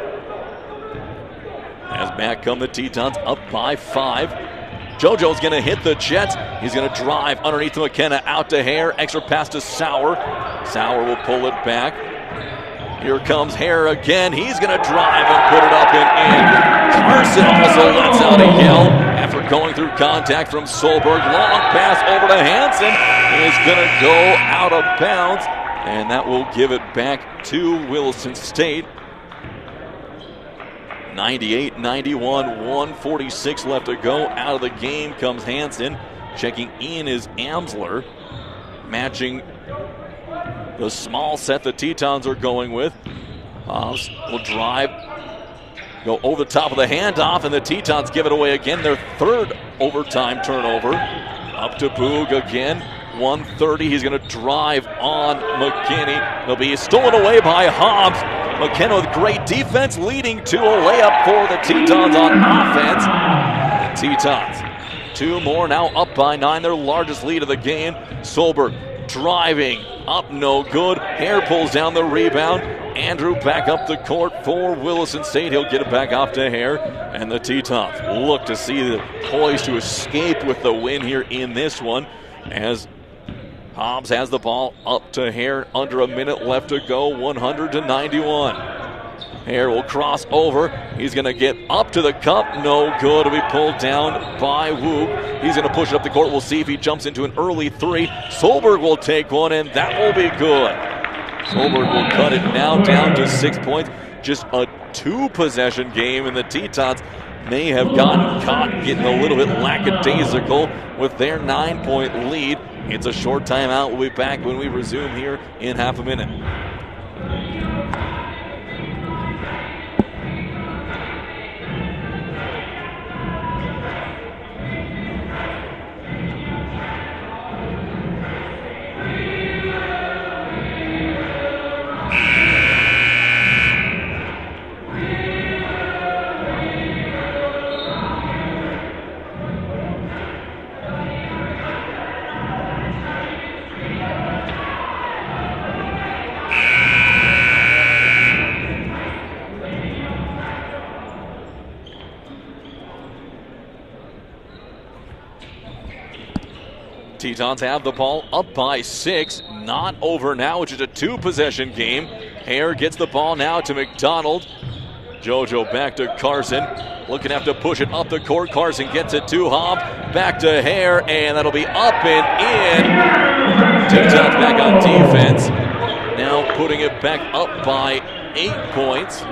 As back come the Tetons, up by 5. JoJo's going to hit the Jets. He's going to drive underneath to McKenna, out to Hare. Extra pass to Sauer. Sauer will pull it back. Here comes Hare again. He's going to drive and put it up and in. Carson also lets out a yell after going through contact from Solberg. Long pass over to Hansen. Is going to go out of bounds, and that will give it back to Williston State. 98-91, 1:46 left to go. Out of the game comes Hansen. Checking in is Amsler. Matching the small set the Tetons are going with. Hobbs will drive, go over the top of the handoff, and the Tetons give it away again. Their 3rd overtime turnover. Up to Boog again. 1:30. He's going to drive on McKinney. It'll be stolen away by Hobbs. McKenna with great defense, leading to a layup for the Tetons on offense. Tetons 2 more, now up by 9, their largest lead of the game. Solberg driving up, no good. Hare pulls down the rebound. Andrew back up the court for Williston State. He'll get it back off to Hare. And the Tetons look to see the poised to escape with the win here in this one, as Hobbs has the ball up to Hare. Under a minute left to go, 100-91. Hare will cross over. He's going to get up to the cup. No good. It'll be pulled down by Woog. He's going to push it up the court. We'll see if he jumps into an early 3. Solberg will take one, and that will be good. Solberg will cut it now down to 6 points. Just a 2-possession game, and the Tetons may have gotten caught getting a little bit lackadaisical with their 9-point lead. It's a short timeout. We'll be back when we resume here in half a minute. Tetons have the ball up by 6. Not over now, which is a 2-possession game. Hare gets the ball now to McDonald. JoJo back to Carson. Looking to have to push it up the court. Carson gets it to Hobb. Back to Hare, and that'll be up and in. Tetons back on defense. Now putting it back up by 8 points.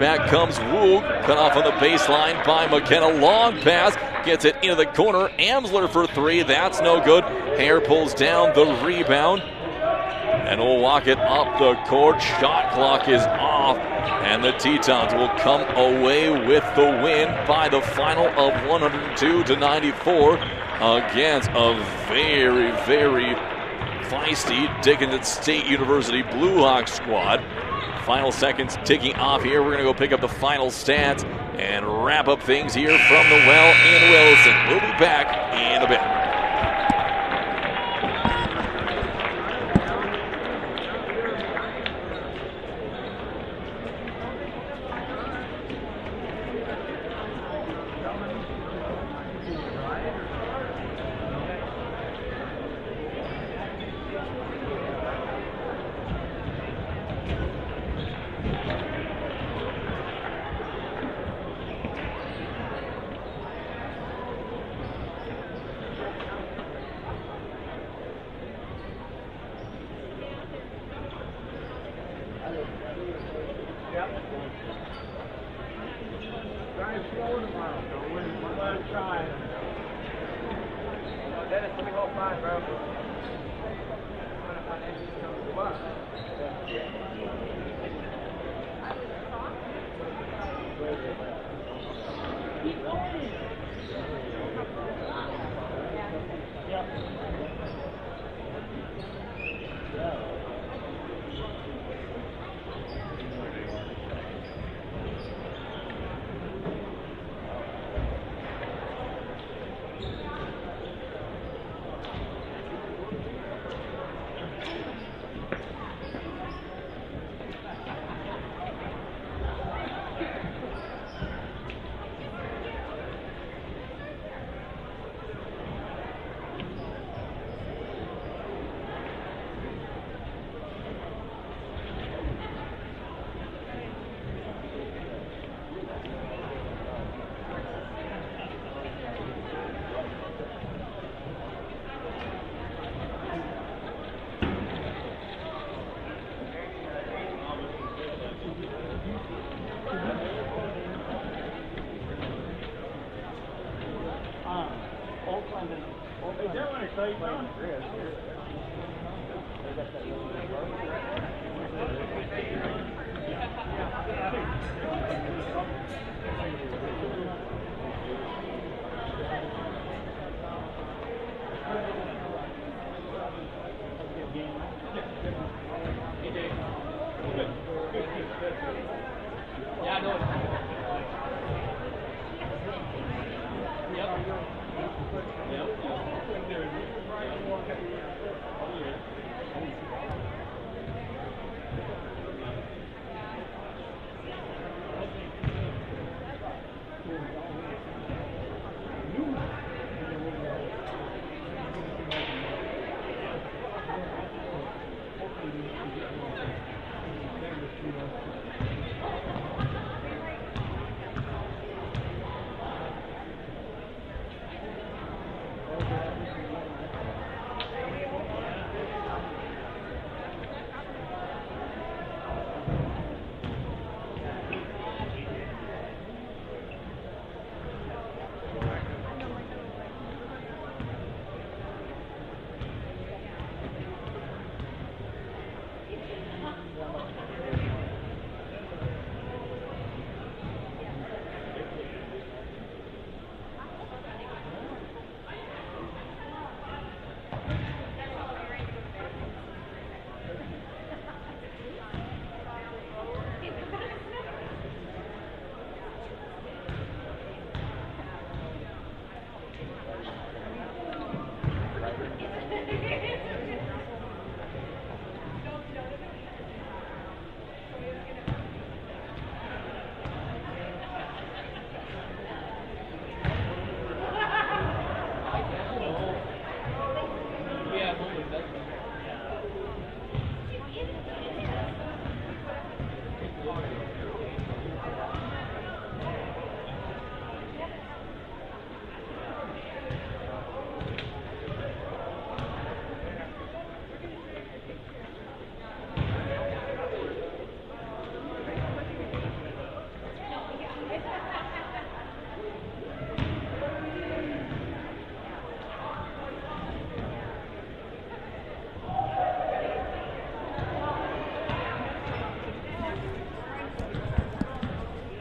Back comes Woog. Cut off on the baseline by McKenna. Long pass. gets it into the corner. Amsler for three. That's no good. Hare pulls down the rebound. And we'll walk it up the court. Shot clock is off. And the Tetons will come away with the win by the final of 102-94 against a very, very feisty Dickinson State University Blue Hawks squad. Final seconds ticking off here. We're going to go pick up the final stats and wrap up things here from the well in Williston. We'll be back in a bit.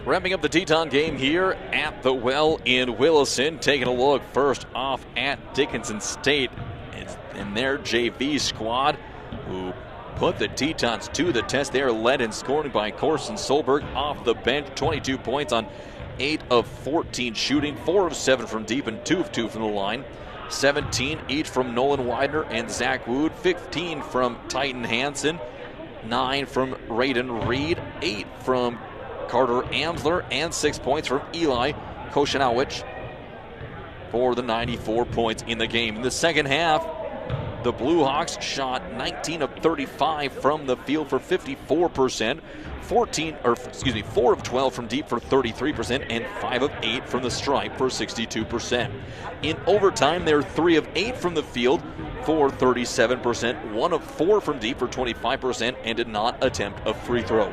Wrapping up the Teton game here at the Well in Williston. Taking a look first off at Dickinson State and their JV squad, who put the Tetons to the test. They are led in scoring by Corson Solberg off the bench. 22 points on 8 of 14 shooting, 4 of 7 from deep and 2 of 2 from the line. 17 each from Nolan Widener and Zach Wood. 15 from Titan Hansen. 9 from Raiden Reed. 8 from Carter Amsler, and 6 points from Eli Koshanowicz for the 94 points in the game. In the second half, the Blue Hawks shot 19 of 35 from the field for 54%, 4 of 12 from deep for 33%, and 5 of 8 from the stripe for 62%. In overtime, they're 3 of 8 from the field for 37%, 1 of 4 from deep for 25%, and did not attempt a free throw.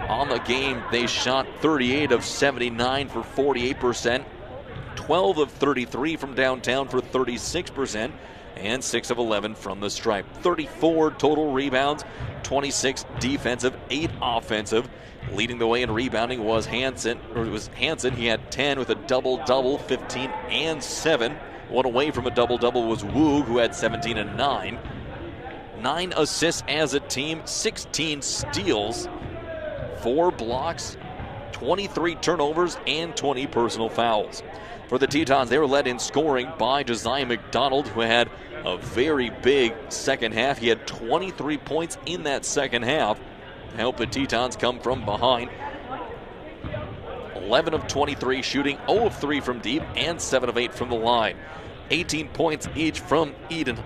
On the game, they shot 38 of 79 for 48%, 12 of 33 from downtown for 36%, and 6 of 11 from the stripe. 34 total rebounds, 26 defensive, 8 offensive. Leading the way in rebounding was Hansen. He had 10 with a double-double, 15 and 7. One away from a double-double was Wu, who had 17 and 9. 9 assists as a team, 16 steals, 4 blocks, 23 turnovers, and 20 personal fouls. For the Tetons, they were led in scoring by Josiah McDonald, who had a very big second half. He had 23 points in that second half to help the Tetons come from behind. 11 of 23 shooting, 0 of 3 from deep, and 7 of 8 from the line. 18 points each from Eden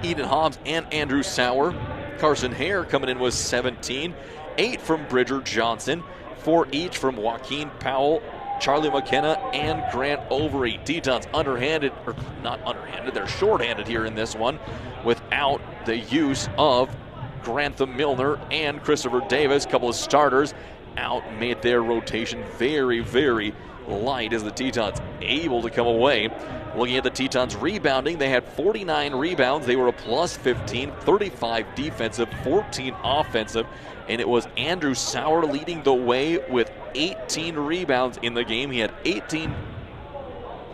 Hobbs and Andrew Sauer. Carson Hare coming in with 17. 8 from Bridger Johnson, 4 each from Joaquin Powell, Charlie McKenna, and Grant Overy. Tetons they're shorthanded here in this one without the use of Grantham Milner and Christopher Davis. A couple of starters out made their rotation very, very light as the Tetons able to come away. Looking at the Tetons rebounding, they had 49 rebounds. They were a plus 15, 35 defensive, 14 offensive, and it was Andrew Sauer leading the way with 18 rebounds in the game. He had 18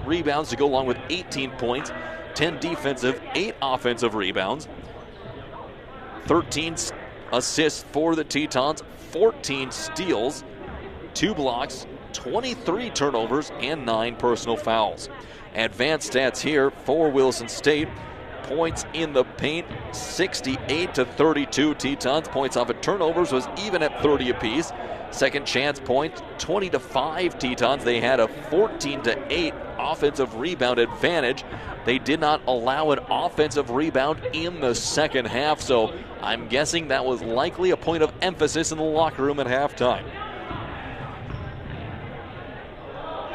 rebounds to go along with 18 points, 10 defensive, 8 offensive rebounds, 13 assists for the Tetons, 14 steals, 2 blocks, 23 turnovers, and 9 personal fouls. Advanced stats here for Williston State. Points in the paint, 68 to 32 Tetons. Points off of turnovers was even at 30 apiece. Second chance points, 20 to 5 Tetons. They had a 14 to 8 offensive rebound advantage. They did not allow an offensive rebound in the second half, so I'm guessing that was likely a point of emphasis in the locker room at halftime.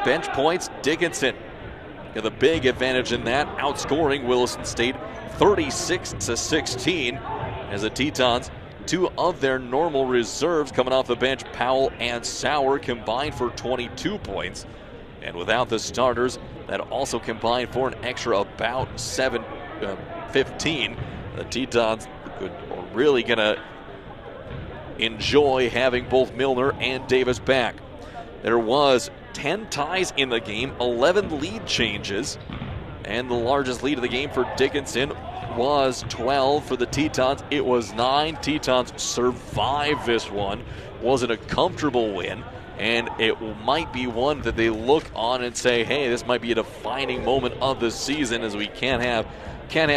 Bench points, Dickinson got the big advantage in that, outscoring Williston State 36 to 16 as the Tetons, 2 of their normal reserves coming off the bench, Powell and Sauer, combined for 22 points. And without the starters, that also combined for an extra about 15. The Tetons are really going to enjoy having both Milner and Davis back. There was 10 ties in the game, 11 lead changes, and the largest lead of the game for Dickinson was 12. For the Tetons, it was 9. Tetons survived this one. Wasn't a comfortable win, and it might be one that they look on and say, hey, this might be a defining moment of the season, as we can't have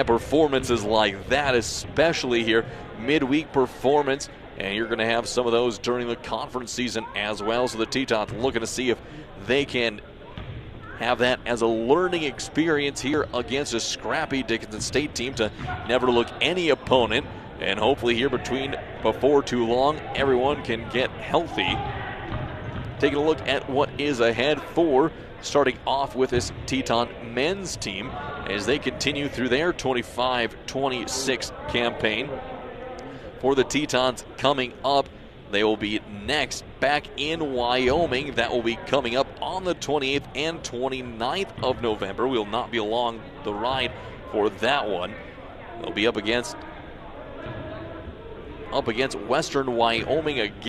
performances like that, especially here, midweek performance. And you're going to have some of those during the conference season as well. So the Tetons looking to see if they can have that as a learning experience here against a scrappy Dickinson State team to never look any opponent. And hopefully here before too long, everyone can get healthy. Taking a look at what is ahead for starting off with this Teton men's team as they continue through their 25-26 campaign. For the Tetons coming up, they will be next back in Wyoming. That will be coming up on the 28th and 29th of November. We'll not be along the ride for that one. They'll be up against Western Wyoming again.